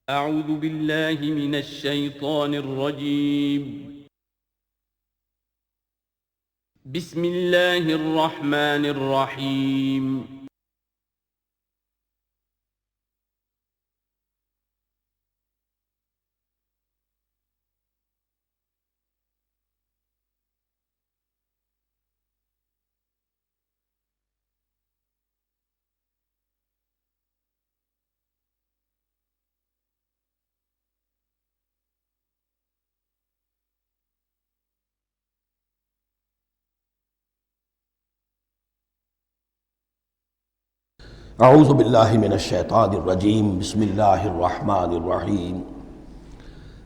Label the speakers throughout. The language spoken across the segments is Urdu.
Speaker 1: اعوذ باللہ من الشیطان الرجیم بسم اللہ الرحمن الرحیم
Speaker 2: اعوذ باللہ من الشیطان الرجیم بسم اللہ الرحمن الرحیم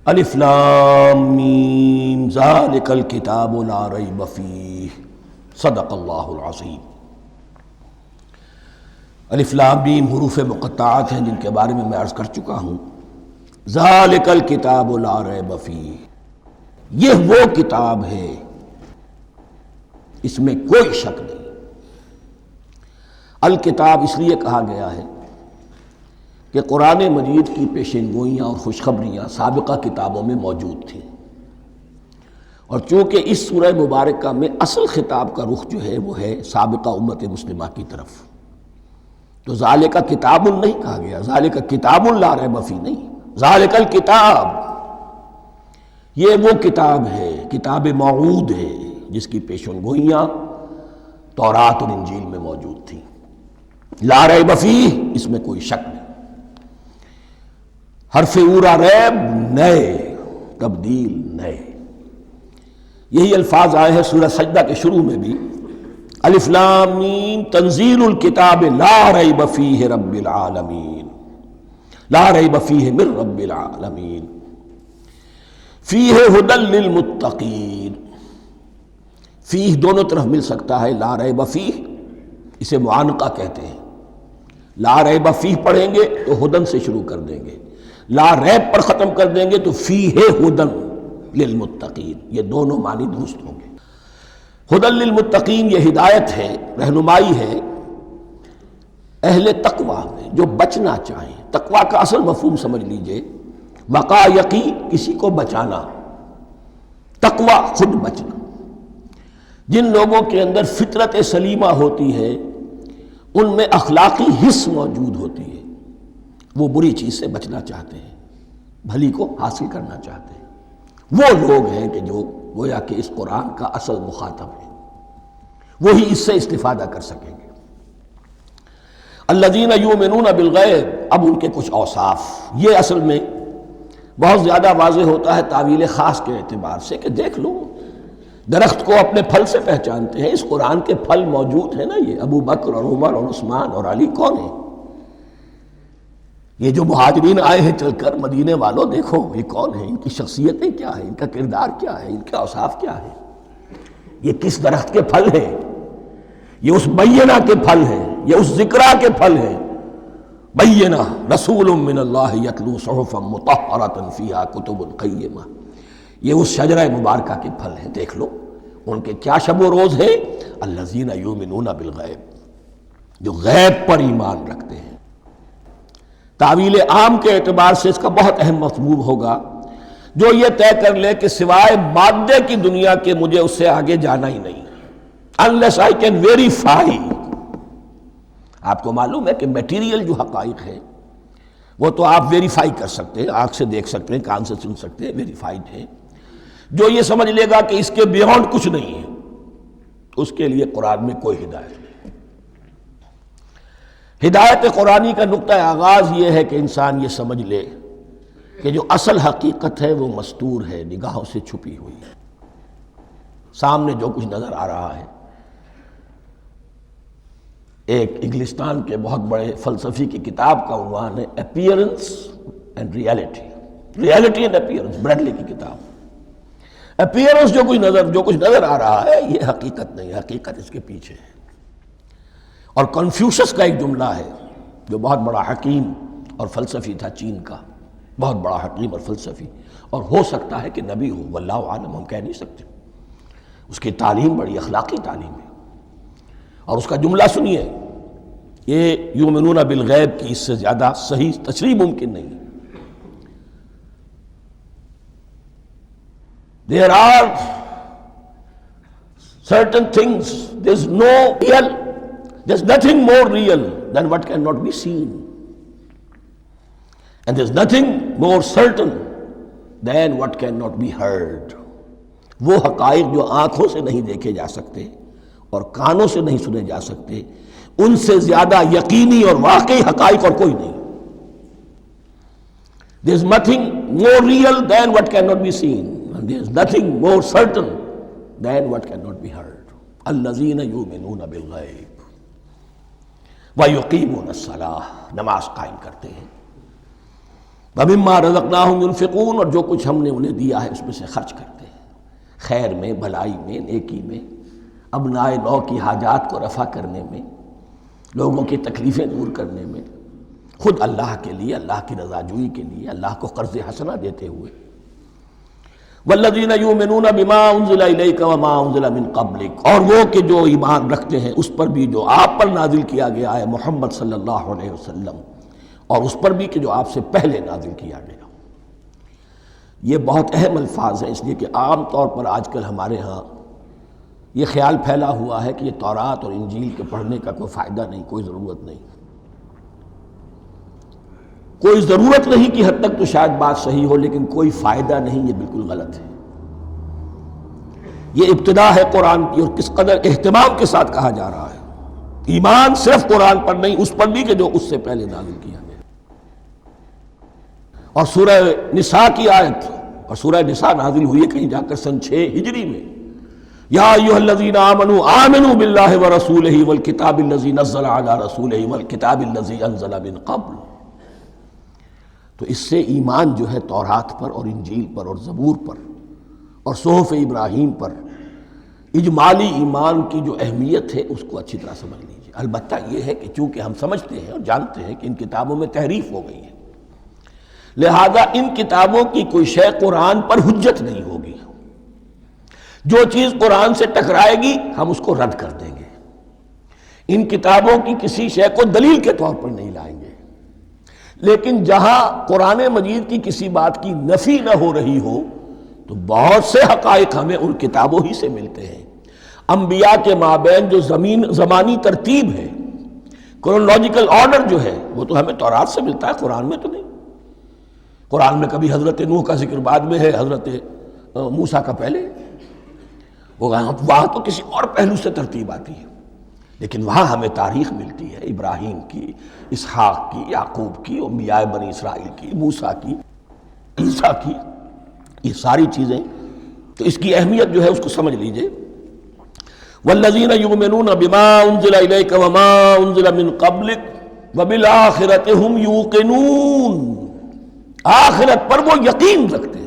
Speaker 2: الف لام میم ذالک الکتاب لا ریب فیہ صدق اللہ العظیم۔ الف لام میم حروف مقطعات ہیں جن کے بارے میں عرض کر چکا ہوں۔ ذالک الکتاب لا ریب فیہ، یہ وہ کتاب ہے اس میں کوئی شک نہیں۔ الکتاب اس لیے کہا گیا ہے کہ قرآن مجید کی پیشین گوئیاں اور خوشخبریاں سابقہ کتابوں میں موجود تھیں، اور چونکہ اس سورہ مبارکہ میں اصل خطاب کا رخ جو ہے وہ ہے سابقہ امت مسلمہ کی طرف، تو ذالک کتاب نہیں کہا گیا، ذالک کتاب لا ریب فیہ نہیں، ذالک الکتاب، یہ وہ کتاب ہے، کتاب موعود ہے جس کی پیشین گوئیاں تورات اور انجیل میں موجود تھیں۔ لا ریب فیہ، اس میں کوئی شک نہیں۔ حرف اورا ریب، نئے، تبدیل، نئے، یہی الفاظ آئے ہیں سورہ سجدہ کے شروع میں بھی۔ الف لام میم تنزیل الکتاب لا ریب فیہ رب العالمین، لا ریب فیہ من رب العالمین، فیہ ھدی للمتقین۔ فیہ دونوں طرف مل سکتا ہے، لا ریب فیہ اسے معانقہ کہتے ہیں، لا ریب فیہ پڑھیں گے تو ہدن سے شروع کر دیں گے، لا ریب پر ختم کر دیں گے تو فیہ ہدن للمتقین، یہ دونوں معنی درست ہوں گے۔ ہدن للمتقین یہ ہدایت ہے، رہنمائی ہے اہل تقویٰ میں جو بچنا چاہیں۔ تقویٰ کا اصل مفہوم سمجھ لیجئے، وقا یقی کسی کو بچانا، تقویٰ خود بچنا۔ جن لوگوں کے اندر فطرت سلیمہ ہوتی ہے ان میں اخلاقی حس موجود ہوتی ہے، وہ بری چیز سے بچنا چاہتے ہیں، بھلی کو حاصل کرنا چاہتے ہیں، وہ لوگ ہیں کہ جو گویا کہ اس قرآن کا اصل مخاطب ہے، وہی اس سے استفادہ کر سکیں گے۔ الذین یؤمنون بالغیب، اب ان کے کچھ اوصاف، یہ اصل میں بہت زیادہ واضح ہوتا ہے تعویل خاص کے اعتبار سے کہ دیکھ لو درخت کو اپنے پھل سے پہچانتے ہیں، اس قرآن کے پھل موجود ہیں نا، یہ ابو بکر اور عمر اور عثمان اور علی کون ہیں؟ یہ جو مہاجرین آئے ہیں چل کر، مدینے والوں دیکھو یہ کون ہیں، ان کی شخصیتیں کیا ہیں، ان کا کردار کیا ہے، ان کے اوصاف کیا ہے، یہ کس درخت کے پھل ہیں؟ یہ اس بینہ کے پھل ہیں، یہ اس ذکرہ کے پھل ہیں۔ بینہ رسول من اللہ یتلو صحفا مطہرۃ فیہا کتب قیمہ، یہ اس شجرہ مبارکہ کے پھل ہیں، دیکھ لو ان کے کیا شب و روز ہے۔ الذین یؤمنون بالغیب، جو غیب پر ایمان رکھتے ہیں۔ تعویل عام کے اعتبار سے اس کا بہت اہم مفہوم ہوگا، جو یہ طے کر لے کہ سوائے مادے کی دنیا کے مجھے اس سے آگے جانا ہی نہیں، unless I can verify۔ آپ کو معلوم ہے کہ میٹیریل جو حقائق ہے وہ تو آپ ویریفائی کر سکتے ہیں، آنکھ سے دیکھ سکتے ہیں، کان سے سن سکتے ہیں، ویریفائڈ ہے۔ جو یہ سمجھ لے گا کہ اس کے بیونڈ کچھ نہیں ہے، اس کے لیے قرآن میں کوئی ہدایت نہیں۔ ہدایت قرآنی کا نقطہ آغاز یہ ہے کہ انسان یہ سمجھ لے کہ جو اصل حقیقت ہے وہ مستور ہے، نگاہوں سے چھپی ہوئی ہے، سامنے جو کچھ نظر آ رہا ہے۔ ایک انگلستان کے بہت بڑے فلسفی کی کتاب کا عنوان ہے appearance and reality, reality and appearance, Bradley کی کتاب۔ اپیئرنس جو کچھ نظر آ رہا ہے یہ حقیقت نہیں، حقیقت اس کے پیچھے ہے۔ اور کنفیوشس کا ایک جملہ ہے جو بہت بڑا حکیم اور فلسفی تھا، چین کا بہت بڑا حکیم اور فلسفی، اور ہو سکتا ہے کہ نبی ہو، واللہ عالم، ہم کہہ نہیں سکتے۔ اس کی تعلیم بڑی اخلاقی تعلیم ہے، اور اس کا جملہ سنیے، یہ یؤمنون بالغیب کی اس سے زیادہ صحیح تشریح ممکن نہیں۔ There are certain things, there's nothing more real than what cannot be seen. And there's nothing more certain than what cannot be heard. وہ حقائق جو آنکھوں سے نہیں دیکھے جا سکتے اور کانوں سے نہیں سنے جا سکتے، ان سے زیادہ یقینی اور واقعی حقائق اور کوئی نہیں. There's nothing more real than what cannot be seen, and there's nothing more certain than what cannot be heard. الذین یؤمنون بالغیب ویقیمون الصلاۃ، نماز قائم کرتے ہیں. ومما رزقناہم ينفقون، اور جو کچھ ہم نے انہیں دیا ہے اس میں سے خرچ کرتے ہیں، خیر میں، بھلائی میں، نیکی میں، ابناء نو کی حاجات کو رفع کرنے میں، لوگوں کی تکلیفیں دور کرنے میں، خود اللہ کے لیے، اللہ کی رضا جوئی کے لیے، اللہ کو قرض حسنہ دیتے ہوئے. والذین یؤمنون بما انزل الیک وما انزل من قبلک، اور وہ کہ جو ایمان رکھتے ہیں اس پر بھی جو آپ پر نازل کیا گیا ہے محمد صلی اللہ علیہ وسلم، اور اس پر بھی کہ جو آپ سے پہلے نازل کیا گیا. یہ بہت اہم الفاظ ہیں، اس لیے کہ عام طور پر آج کل ہمارے ہاں یہ خیال پھیلا ہوا ہے کہ یہ تورات اور انجیل کے پڑھنے کا کوئی فائدہ نہیں، کوئی ضرورت نہیں. کوئی ضرورت نہیں کی حد تک تو شاید بات صحیح ہو، لیکن کوئی فائدہ نہیں، یہ بالکل غلط ہے. یہ ابتدا ہے قرآن کی، اور کس قدر اہتمام کے ساتھ کہا جا رہا ہے. ایمان صرف قرآن پر نہیں، اس پر بھی کہ جو اس سے پہلے نازل کیا گیا. اور سورہ نساء کی آیت، اور سورہ نساء نازل ہوئی ہے کہیں جا کر سن 6 ہجری میں. یا ایھا الذین آمنوا آمنوا باللہ ورسولہ والکتاب الذی نزل علی رسولہ والکتاب الذی انزل من قبل. تو اس سے ایمان جو ہے تورات پر اور انجیل پر اور زبور پر اور صحف ابراہیم پر، اجمالی ایمان کی جو اہمیت ہے اس کو اچھی طرح سمجھ لیجیے. البتہ یہ ہے کہ چونکہ ہم سمجھتے ہیں اور جانتے ہیں کہ ان کتابوں میں تحریف ہو گئی ہے، لہذا ان کتابوں کی کوئی شے قرآن پر حجت نہیں ہوگی. جو چیز قرآن سے ٹکرائے گی ہم اس کو رد کر دیں گے. ان کتابوں کی کسی شے کو دلیل کے طور پر نہیں لائیں گے. لیکن جہاں قرآن مجید کی کسی بات کی نفی نہ ہو رہی ہو تو بہت سے حقائق ہمیں ان کتابوں ہی سے ملتے ہیں. انبیاء کے مابین جو زمانی ترتیب ہے، کرونالوجیکل آرڈر جو ہے، وہ تو ہمیں تورات سے ملتا ہے، قرآن میں تو نہیں. قرآن میں کبھی حضرت نوح کا ذکر بعد میں ہے، حضرت موسیٰ کا پہلے. وہاں تو کسی اور پہلو سے ترتیب آتی ہے، لیکن وہاں ہمیں تاریخ ملتی ہے ابراہیم کی، اسحاق کی، یعقوب کی، انبیاء بنی اسرائیل کی، موسیٰ کی، عیسیٰ کی. یہ ساری چیزیں، تو اس کی اہمیت جو ہے اس کو سمجھ لیجئے. والذین یؤمنون بما انزل الیک وما انزل من قبلک وبالآخرۃ ھم یوقنون، آخرت پر وہ یقین رکھتے ہیں.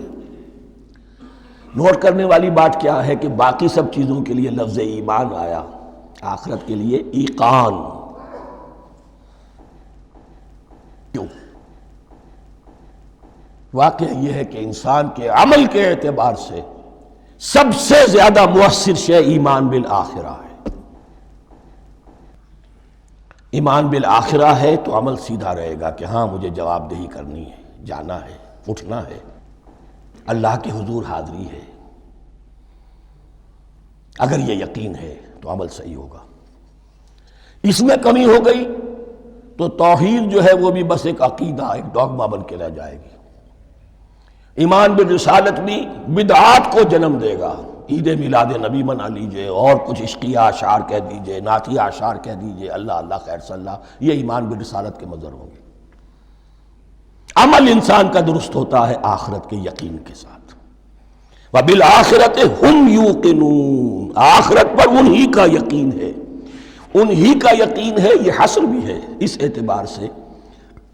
Speaker 2: نوٹ کرنے والی بات کیا ہے کہ باقی سب چیزوں کے لیے لفظ ایمان آیا، آخرت کے لیے ایقان. کیوں؟ واقعہ یہ ہے کہ انسان کے عمل کے اعتبار سے سب سے زیادہ مؤثر شے ایمان بالآخرہ ہے. ایمان بالآخرہ ہے تو عمل سیدھا رہے گا کہ ہاں مجھے جواب دہی کرنی ہے، جانا ہے، اٹھنا ہے، اللہ کے حضور حاضری ہے. اگر یہ یقین ہے تو عمل صحیح ہوگا. اس میں کمی ہو گئی تو توحید جو ہے وہ بھی بس ایک عقیدہ، ایک ڈوگما بن کے رہ جائے گی. ایمان بالرسالت بھی بدعات کو جنم دے گا. عید میلاد نبی منا لیجئے، اور کچھ عشقیہ اشعار کہہ دیجئے، نعتیہ اشعار کہہ دیجئے، اللہ اللہ خیر صلی اللہ، یہ ایمان بالرسالت کے مظہر ہوں گے. عمل انسان کا درست ہوتا ہے آخرت کے یقین کے ساتھ. وَبِالْآخِرَةِ هُمْ يُوقِنُونَ، آخرت پر انہی کا یقین ہے. انہی کا یقین ہے. یہ حصر بھی ہے اس اعتبار سے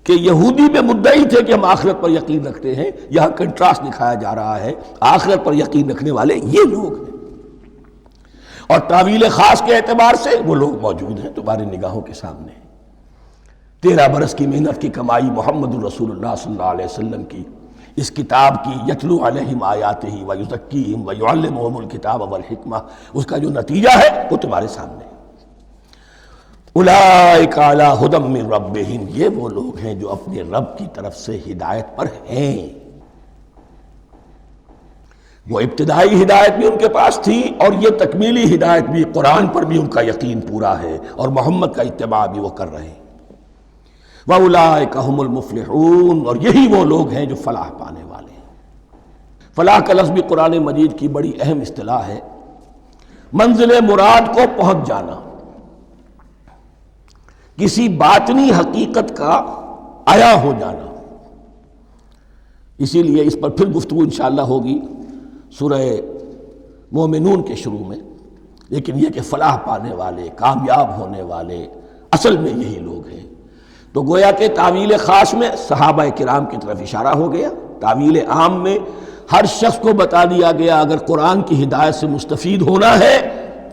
Speaker 2: کہ یہودی میں مدعی تھے کہ ہم آخرت پر یقین رکھتے ہیں، یہاں کنٹراسٹ دکھایا جا رہا ہے، آخرت پر یقین رکھنے والے یہ لوگ ہیں. اور تعویل خاص کے اعتبار سے وہ لوگ موجود ہیں تمہاری نگاہوں کے سامنے. 13 برس کی محنت کی کمائی محمد الرسول اللہ صلی اللہ علیہ وسلم کی، اس کتاب کی، یتلو علیہم آیاتہ ویزکیہم ویعلمہم الکتاب والحکمہ، اس کا جو نتیجہ ہے وہ تمہارے سامنے. اولئک علی ھدی من ربہم، یہ وہ لوگ ہیں جو اپنے رب کی طرف سے ہدایت پر ہیں. وہ ابتدائی ہدایت بھی ان کے پاس تھی اور یہ تکمیلی ہدایت بھی، قرآن پر بھی ان کا یقین پورا ہے اور محمد کا اتباع بھی وہ کر رہے ہیں۔ وَأُولَٰئِكَ هُمُ الْمُفْلِحُونَ، اور یہی وہ لوگ ہیں جو فلاح پانے والے ہیں۔ فلاح کا لفظ بھی قرآن مجید کی بڑی اہم اصطلاح ہے، منزل مراد کو پہنچ جانا، کسی باطنی حقیقت کا عیا ہو جانا۔ اسی لیے اس پر پھر گفتگو انشاءاللہ ہوگی سورہ مومنون کے شروع میں، لیکن یہ کہ فلاح پانے والے، کامیاب ہونے والے اصل میں یہی لوگ ہیں۔ تو گویا کہ تعویل خاص میں صحابہ کرام کی طرف اشارہ ہو گیا، تعویل عام میں ہر شخص کو بتا دیا گیا اگر قرآن کی ہدایت سے مستفید ہونا ہے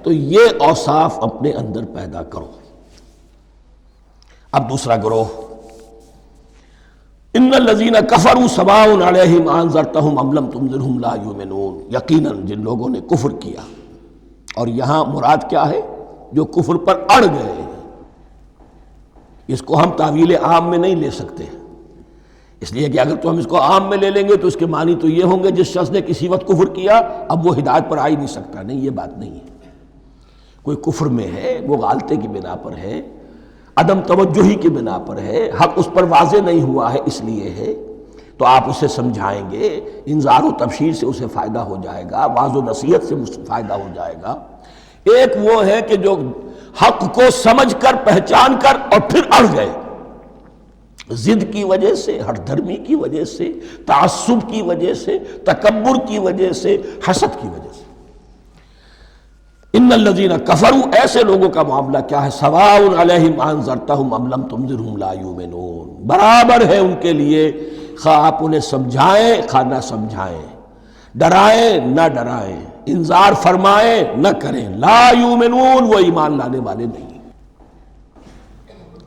Speaker 2: تو یہ اوصاف اپنے اندر پیدا کرو۔ اب دوسرا گروہ، ان الذین کفروا سواء علیہم انذرتہم ام لم تنذرہم لا یؤمنون، یقیناً جن لوگوں نے کفر کیا، اور یہاں مراد کیا ہے؟ جو کفر پر اڑ گئے ہیں۔ اس کو ہم تعویل عام میں نہیں لے سکتے، اس لیے کہ اگر تو ہم اس کو عام میں لے لیں گے تو اس کے معنی تو یہ ہوں گے جس شخص نے کسی وقت کفر کیا اب وہ ہدایت پر آ ہی نہیں سکتا۔ نہیں، یہ بات نہیں ہے۔ کوئی کفر میں ہے، وہ غالطے کی بنا پر ہے، عدم توجہی کی بنا پر ہے، حق اس پر واضح نہیں ہوا ہے اس لیے ہے، تو آپ اسے سمجھائیں گے، انذار و تبشیر سے اسے فائدہ ہو جائے گا، واعظ و نصیحت سے فائدہ ہو جائے گا۔ ایک وہ ہے کہ جو حق کو سمجھ کر، پہچان کر اور پھر اڑ گئے، ضد کی وجہ سے، ہٹ دھرمی کی وجہ سے، تعصب کی وجہ سے، تکبر کی وجہ سے، حسد کی وجہ سے۔ ان الذین کفروا، ایسے لوگوں کا معاملہ کیا ہے؟ سواء علیہم انذرتہم ام لم تنذرہم لا یؤمنون، برابر ہے ان کے لیے خواہ آپ انہیں سمجھائیں خواہ نہ سمجھائیں، ڈرائیں نہ ڈرائیں، انذار فرمائیں نہ کریں، لا یؤمنون، وہ ایمان لانے والے نہیں۔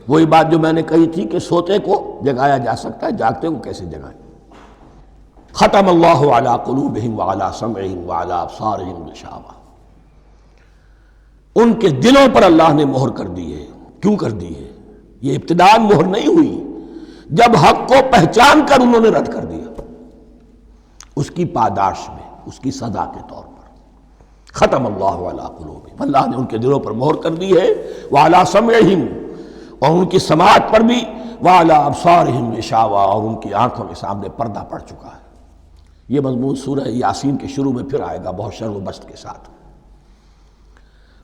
Speaker 2: وہی بات جو میں نے کہی تھی کہ سوتے کو جگایا جا سکتا ہے، جاگتے کو کیسے جگائیں؟ ختم اللہ علی قلوبہم وعلی سمعہم وعلی ابصارہم غشاوہ، ان کے دلوں پر اللہ نے مہر کر دی ہے۔ کیوں کر دی ہے؟ یہ ابتداءً مہر نہیں ہوئی، جب حق کو پہچان کر انہوں نے رد کر دیا، اس کی پاداش میں، اس کی سزا کے طور پر۔ ختم اللہ علی قلوبہم، اللہ نے ان کے دلوں پر مہر کر دی ہے، وعلی سمعہم، اور ان کی سماعت پر بھی، وعلی ابصارہم غشاوہ، اور ان کی آنکھوں کے سامنے پردہ پڑ چکا ہے۔ یہ مضمون سورہ یاسین کے شروع میں پھر آئے گا بہت شر و بست کے ساتھ۔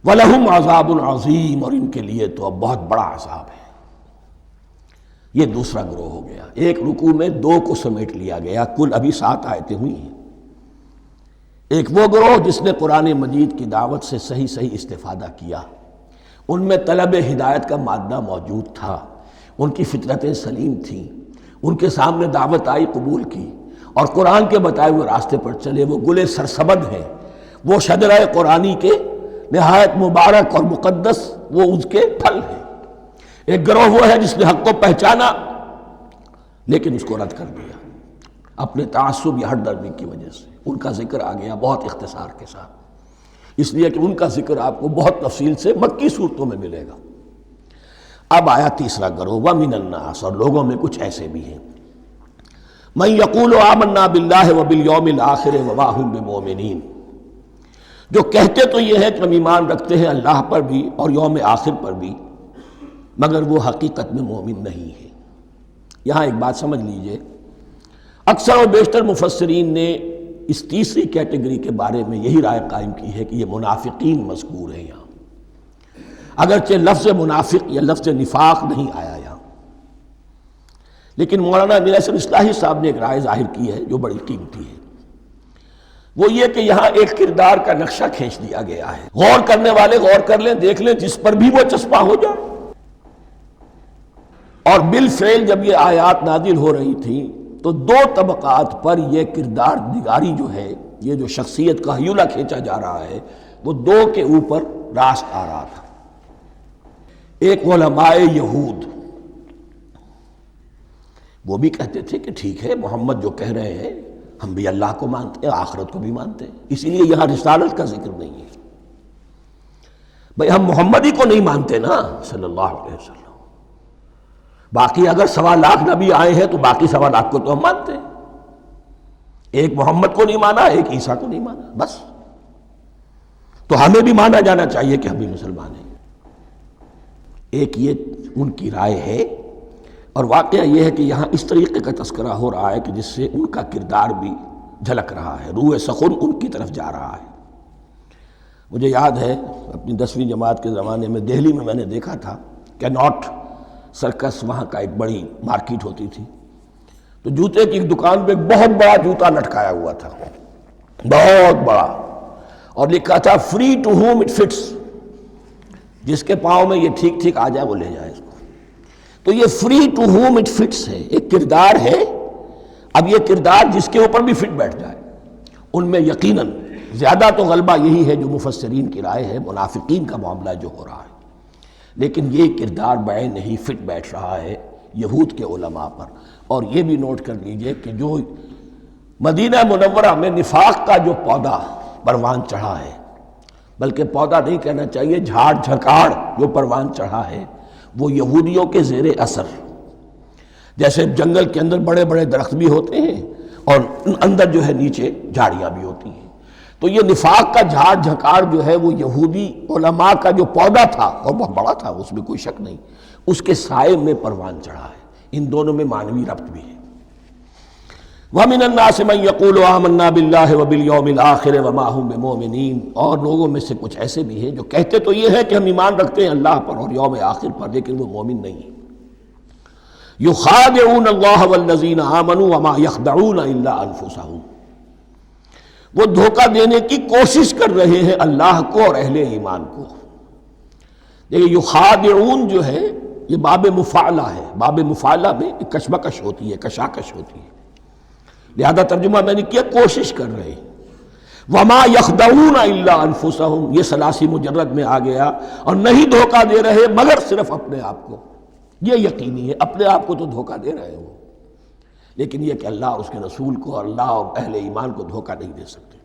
Speaker 2: وَلَهُمْ عَذَابٌ عَظِيمٌ، اور ان کے لیے تو اب بہت بڑا عذاب ہے۔ یہ دوسرا گروہ ہو گیا، ایک رکوع میں دو کو سمیٹ لیا گیا، کل ابھی 7 آیتیں ہوئی ہیں۔ ایک وہ گروہ جس نے قرآن مجید کی دعوت سے صحیح استفادہ کیا، ان میں طلب ہدایت کا مادہ موجود تھا، ان کی فطرتیں سلیم تھیں، ان کے سامنے دعوت آئی، قبول کی، اور قرآن کے بتائے ہوئے راستے پر چلے۔ وہ گلے سرسبد ہیں، وہ شجرہ قرآنی کے نہایت مبارک اور مقدس، وہ اس کے پھل ہیں۔ ایک گروہ وہ ہے جس نے حق کو پہچانا لیکن اس کو رد کر دیا اپنے تعصب یا ہٹ درمی کی وجہ سے۔ ان کا ذکر آ گیا بہت اختصار کے ساتھ، اس لیے کہ ان کا ذکر آپ کو بہت تفصیل سے مکی صورتوں میں ملے گا۔ اب آیا تیسرا گروہ، وَمِنَ النَّاسِ، اور لوگوں میں کچھ ایسے بھی ہیں، مَن يَقُولُ آمَنَّا بِاللَّهِ وَبِالْيَوْمِ الْآخِرِ وَمَا هُم بِمُؤْمِنِينَ، جو کہتے تو یہ ہے کہ ہم ایمان رکھتے ہیں اللہ پر بھی اور یوم آخر پر بھی، مگر وہ حقیقت میں مومن نہیں ہے۔ یہاں ایک بات سمجھ لیجئے، اکثر و بیشتر مفسرین نے اس تیسری کیٹیگری کے بارے میں یہی رائے قائم کی ہے کہ یہ منافقین مذکور ہیں یہاں، اگرچہ لفظ منافق یا لفظ نفاق نہیں آیا یہاں، لیکن مولانا امیر احسن اصلاحی صاحب نے ایک رائے ظاہر کی ہے جو بڑی قیمتی ہے۔ وہ یہ کہ یہاں ایک کردار کا نقشہ کھینچ دیا گیا ہے، غور کرنے والے غور کر لیں، دیکھ لیں، جس پر بھی وہ چسپاں ہو جائے۔ اور بالفعل جب یہ آیات نازل ہو رہی تھیں تو دو طبقات پر یہ کردار نگاری جو ہے، یہ جو شخصیت کا ہیولہ کھینچا جا رہا ہے، وہ دو کے اوپر راست آ رہا تھا۔ ایک علماء یہود، وہ بھی کہتے تھے کہ ٹھیک ہے محمد جو کہہ رہے ہیں، ہم بھی اللہ کو مانتے ہیں، آخرت کو بھی مانتے ہیں، اسی لیے یہاں رسالت کا ذکر نہیں ہے۔ بھئی ہم محمد ہی کو نہیں مانتے نا صلی اللہ علیہ وسلم، باقی اگر 1.25 لاکھ نبی آئے ہیں تو باقی 1.25 لاکھ کو تو ہم مانتے ہیں۔ ایک محمد کو نہیں مانا، ایک عیسیٰ کو نہیں مانا، بس۔ تو ہمیں بھی مانا جانا چاہیے کہ ہم بھی مسلمان ہیں۔ ایک یہ ان کی رائے ہے، اور واقعہ یہ ہے کہ یہاں اس طریقے کا تذکرہ ہو رہا ہے کہ جس سے ان کا کردار بھی جھلک رہا ہے، روح سخن ان کی طرف جا رہا ہے۔ مجھے یاد ہے اپنی 10ویں جماعت کے زمانے میں دہلی میں نے دیکھا تھا کہ ناٹ سرکس، وہاں کا ایک بڑی مارکیٹ ہوتی تھی، تو جوتے کی ایک دکان پہ ایک بہت بڑا جوتا لٹکایا ہوا تھا، بہت بڑا، اور لکھا تھا free to home it fits, جس کے پاؤں میں یہ ٹھیک ٹھیک آ جائے وہ لے جائے اس کو۔ تو یہ free to home it fits ہے، ایک کردار ہے۔ اب یہ کردار جس کے اوپر بھی فٹ بیٹھ جائے، ان میں یقیناً زیادہ تو غلبہ یہی ہے جو مفسرین کی رائے ہے، منافقین کا معاملہ جو ہو رہا ہے، لیکن یہ کردار بعین نہیں فٹ بیٹھ رہا ہے یہود کے علماء پر۔ اور یہ بھی نوٹ کر لیجئے کہ جو مدینہ منورہ میں نفاق کا جو پودا پروان چڑھا ہے، بلکہ پودا نہیں کہنا چاہیے، جھاڑ جھکاڑ جو پروان چڑھا ہے، وہ یہودیوں کے زیر اثر، جیسے جنگل کے اندر بڑے بڑے درخت بھی ہوتے ہیں اور اندر جو ہے نیچے جھاڑیاں بھی ہوتی ہیں، تو یہ نفاق کا جھاڑ جھکاڑ جو ہے وہ یہودی علماء کا جو پودا تھا، اور بہت بڑا تھا، اس میں کوئی شک نہیں، اس کے سائے میں پروان چڑھا ہے۔ ان دونوں میں معنوی ربط بھی ہے۔ وَمِنَ النَّاسِ مَن يَقُولُ آمَنَّا بِاللَّهِ وَبِالْيَوْمِ الْآخِرِ وَمَا هُمْ بِمُؤْمِنِينَ، اور لوگوں میں سے کچھ ایسے بھی ہیں جو کہتے تو یہ ہے کہ ہم ایمان رکھتے ہیں اللہ پر اور یوم آخر پر، لیکن وہ مومن نہیں ہیں۔ يُخَادِعُونَ اللَّهَ وَالَّذِينَ آمَنُوا وَمَا يَخْدَعُونَ إِلَّا أَنفُسَهُمْ، وہ دھوکہ دینے کی کوشش کر رہے ہیں اللہ کو اور اہل ایمان کو۔ دیکھیں یخادعون جو ہے یہ باب مفعلہ ہے، باب مفعلہ میں کشمکش ہوتی ہے، کشاکش ہوتی ہے، لہذا ترجمہ میں نے کیا کوشش کر رہے ہیں۔ وما یخدعون الا انفسهم، یہ ثلاثی مجرد میں آ گیا، اور نہیں دھوکہ دے رہے مگر صرف اپنے آپ کو۔ یہ یقینی ہے اپنے آپ کو تو دھوکہ دے رہے ہو، لیکن یہ کہ اللہ اور اس کے رسول کو اور اللہ اور اہل ایمان کو دھوکہ نہیں دے سکتے۔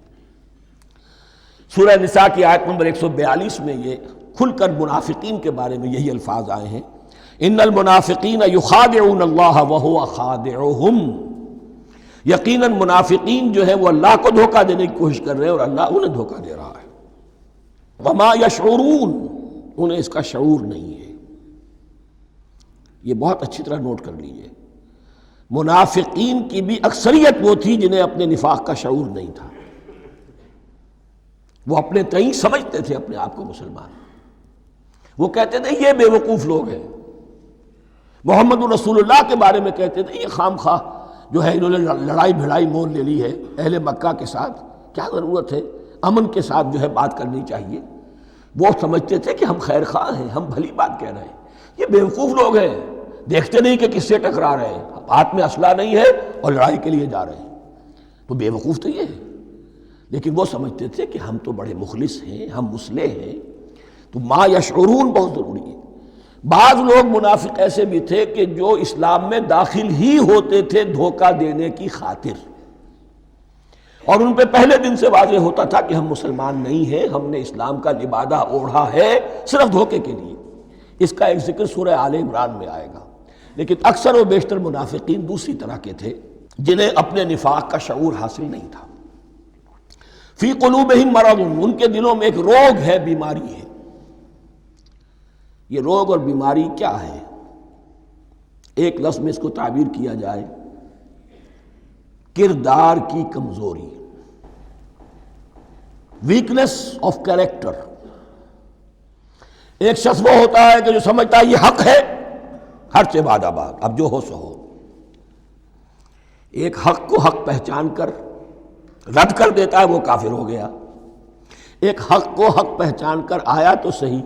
Speaker 2: سورہ نساء کی آیت نمبر 142 میں یہ کھل کر منافقین کے بارے میں یہی الفاظ آئے ہیں، ان المنافقین یخادعون اللہ وہو خادعہم، یقیناً منافقین جو ہے وہ اللہ کو دھوکہ دینے کی کوشش کر رہے ہیں اور اللہ انہیں دھوکہ دے رہا ہے۔ وما یشعرون، انہیں اس کا شعور نہیں ہے۔ یہ بہت اچھی طرح نوٹ کر لیجئے، منافقین کی بھی اکثریت وہ تھی جنہیں اپنے نفاق کا شعور نہیں تھا، وہ اپنے تئیں سمجھتے تھے اپنے آپ کو مسلمان، وہ کہتے تھے یہ بے وقوف لوگ ہیں، محمد رسول اللہ کے بارے میں کہتے تھے یہ خام خواہ جو ہے انہوں نے لڑائی بھڑائی مول لے لی ہے اہل مکہ کے ساتھ، کیا ضرورت ہے، امن کے ساتھ جو ہے بات کرنی چاہیے۔ وہ سمجھتے تھے کہ ہم خیر خواہ ہیں، ہم بھلی بات کہہ رہے ہیں، یہ بیوقوف لوگ ہیں، دیکھتے نہیں کہ کس سے ٹکرا رہے ہیں، ہاتھ میں اسلحہ نہیں ہے اور لڑائی کے لیے جا رہے ہیں، تو بیوقوف تو یہ ہے۔ لیکن وہ سمجھتے تھے کہ ہم تو بڑے مخلص ہیں، ہم مصلح ہیں، تو ما یشعرون بہت ضروری ہے۔ بعض لوگ منافق ایسے بھی تھے کہ جو اسلام میں داخل ہی ہوتے تھے دھوکہ دینے کی خاطر، اور ان پہ پہلے دن سے واضح ہوتا تھا کہ ہم مسلمان نہیں ہیں، ہم نے اسلام کا لبادہ اوڑھا ہے صرف دھوکے کے لیے۔ اس کا ایک ذکر سورہ آل عمران میں آئے گا، لیکن اکثر و بیشتر منافقین دوسری طرح کے تھے جنہیں اپنے نفاق کا شعور حاصل نہیں تھا۔ فی قلوبہم مرض، ان کے دلوں میں ایک روگ ہے، بیماری ہے۔ یہ روگ اور بیماری کیا ہے؟ ایک لفظ میں اس کو تعبیر کیا جائے، کردار کی کمزوری، ویکنس آف کیریکٹر۔ ایک شخص وہ ہوتا ہے کہ جو سمجھتا ہے یہ حق ہے، ہر سے بعد آباد، اب جو ہو سو ہو۔ ایک حق کو حق پہچان کر رد کر دیتا ہے، وہ کافر ہو گیا۔ ایک حق کو حق پہچان کر آیا تو صحیح،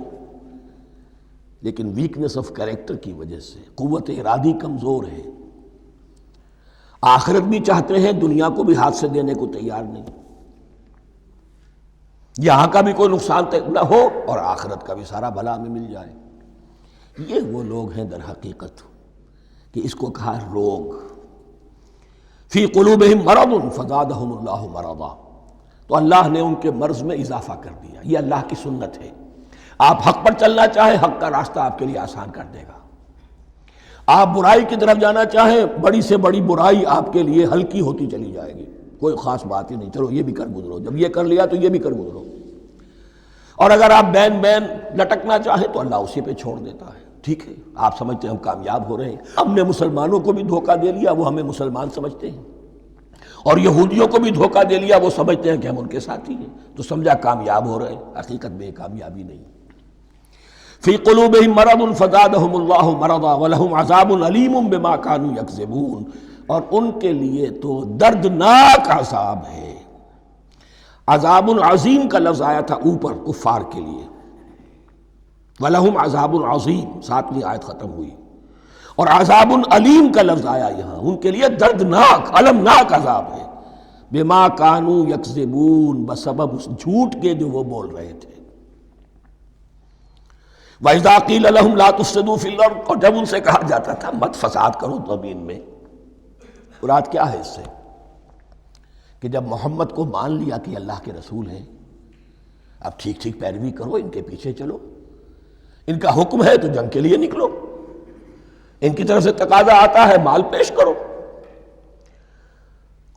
Speaker 2: لیکن ویکنس آف کیریکٹر کی وجہ سے قوت ارادی کمزور ہے، آخرت بھی چاہتے ہیں، دنیا کو بھی ہاتھ سے دینے کو تیار نہیں، یہاں کا بھی کوئی نقصان نہ ہو اور آخرت کا بھی سارا بھلا ہمیں مل جائے۔ یہ وہ لوگ ہیں در حقیقت کہ اس کو کہا روگ۔ فی قلوبہم مرض فزادہم اللہ مرضا، تو اللہ نے ان کے مرض میں اضافہ کر دیا۔ یہ اللہ کی سنت ہے، آپ حق پر چلنا چاہیں حق کا راستہ آپ کے لیے آسان کر دے گا، آپ برائی کی طرف جانا چاہیں بڑی سے بڑی برائی آپ کے لیے ہلکی ہوتی چلی جائے گی۔ کوئی خاص بات ہی نہیں، چلو یہ بھی کر گزرو، جب یہ کر لیا تو یہ بھی کر گزرو۔ اور اگر آپ بین بین لٹکنا چاہیں تو اللہ اسی پہ چھوڑ دیتا ہے۔ ٹھیک ہے، آپ سمجھتے ہیں ہم کامیاب ہو رہے ہیں، ہم نے مسلمانوں کو بھی دھوکہ دے لیا، وہ ہمیں مسلمان سمجھتے ہیں، اور یہودیوں کو بھی دھوکہ دے لیا، وہ سمجھتے ہیں کہ ہم ان کے ساتھی ہیں، تو سمجھا کامیاب ہو رہے ہیں، حقیقت میں کامیابی نہیں۔ فی قلوبہم مرض فزادہم اللہ مرضا ولہم عذاب علیم بما کانوا یکذبون، اور ان کے لیے تو دردناک عذاب ہے۔ عذاب عظیم کا لفظ آیا تھا اوپر کفار کے لیے، وَلَهُمْ عَذَابٌ عَظِيمٌ، 7ویں آیت ختم ہوئی، اور عذاب علیم کا لفظ آیا یہاں، ان کے لیے دردناک المناک عذاب ہے، بما کانوا یکذبون، بسبب اس جھوٹ کے جو وہ بول رہے تھے۔ وَإِذَا قِيلَ لَهُمْ لَا تُفْسِدُوا فِي الْأَرْضِ، اور جب ان سے کہا جاتا تھا مت فساد کرو زمین میں، مراد کیا ہے اس سے؟ کہ جب محمد کو مان لیا کہ اللہ کے رسول ہیں، اب ٹھیک ٹھیک پیروی کرو، ان کے پیچھے چلو، ان کا حکم ہے تو جنگ کے لیے نکلو، ان کی طرف سے تقاضا آتا ہے مال پیش کرو،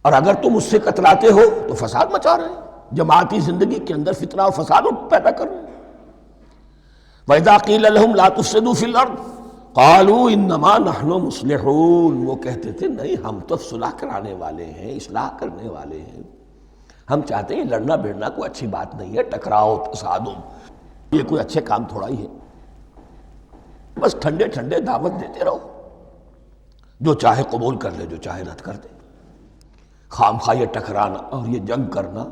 Speaker 2: اور اگر تم اس سے کتراتے ہو تو فساد مچا رہے ہیں، جماعتی زندگی کے اندر فتنہ اور فساد پیدا کر رہے ہیں۔ وَإِذَا قِيلَ لَهُمْ لَا تُفْسِدُوا فِي الْأَرْضِ قَالُوا إِنَّمَا نَحْنُ مُصْلِحُونَ، وہ کہتے تھے نہیں ہم تو صلح کرانے والے ہیں، اصلاح کرنے والے ہیں، ہم چاہتے ہیں لڑنا بھیڑنا کوئی اچھی بات نہیں ہے، ٹکراؤ تصادم یہ کوئی اچھے کام تھوڑا ہی ہے، بس ٹھنڈے ٹھنڈے دعوت دیتے رہو، جو چاہے قبول کر لے، جو چاہے رد کر دے، خام خواہ یہ ٹکرانا اور یہ جنگ کرنا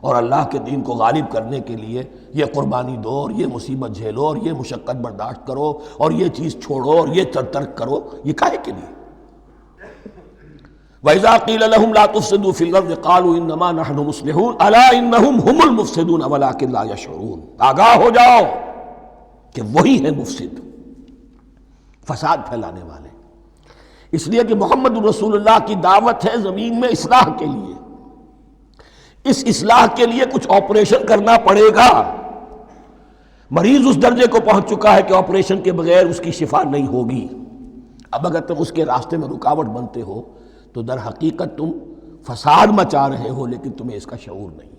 Speaker 2: اور اللہ کے دین کو غالب کرنے کے لیے یہ قربانی دو اور یہ مصیبت جھیلو اور یہ مشقت برداشت کرو اور یہ چیز چھوڑو اور یہ ترک کرو، یہ کاہے کے لیے؟ وَإِذَا قِيلَ لَهُمْ لَا تُفْسِدُوا فِي الْأَرْضِ قَالُوا إِنَّمَا نَحْنُ مُصْلِحُونَ أَلَا إِنَّهُمْ هُمُ الْمُفْسِدُونَ وَلَٰكِن لَا يَشْعُرُونَ، آگاہ ہو جاؤ کہ وہی ہے مفسد، فساد پھیلانے والے۔ اس لیے کہ محمد رسول اللہ کی دعوت ہے زمین میں اصلاح کے لیے، اس اصلاح کے لیے کچھ آپریشن کرنا پڑے گا۔ مریض اس درجے کو پہنچ چکا ہے کہ آپریشن کے بغیر اس کی شفا نہیں ہوگی، اب اگر تم اس کے راستے میں رکاوٹ بنتے ہو تو در حقیقت تم فساد مچا رہے ہو، لیکن تمہیں اس کا شعور نہیں۔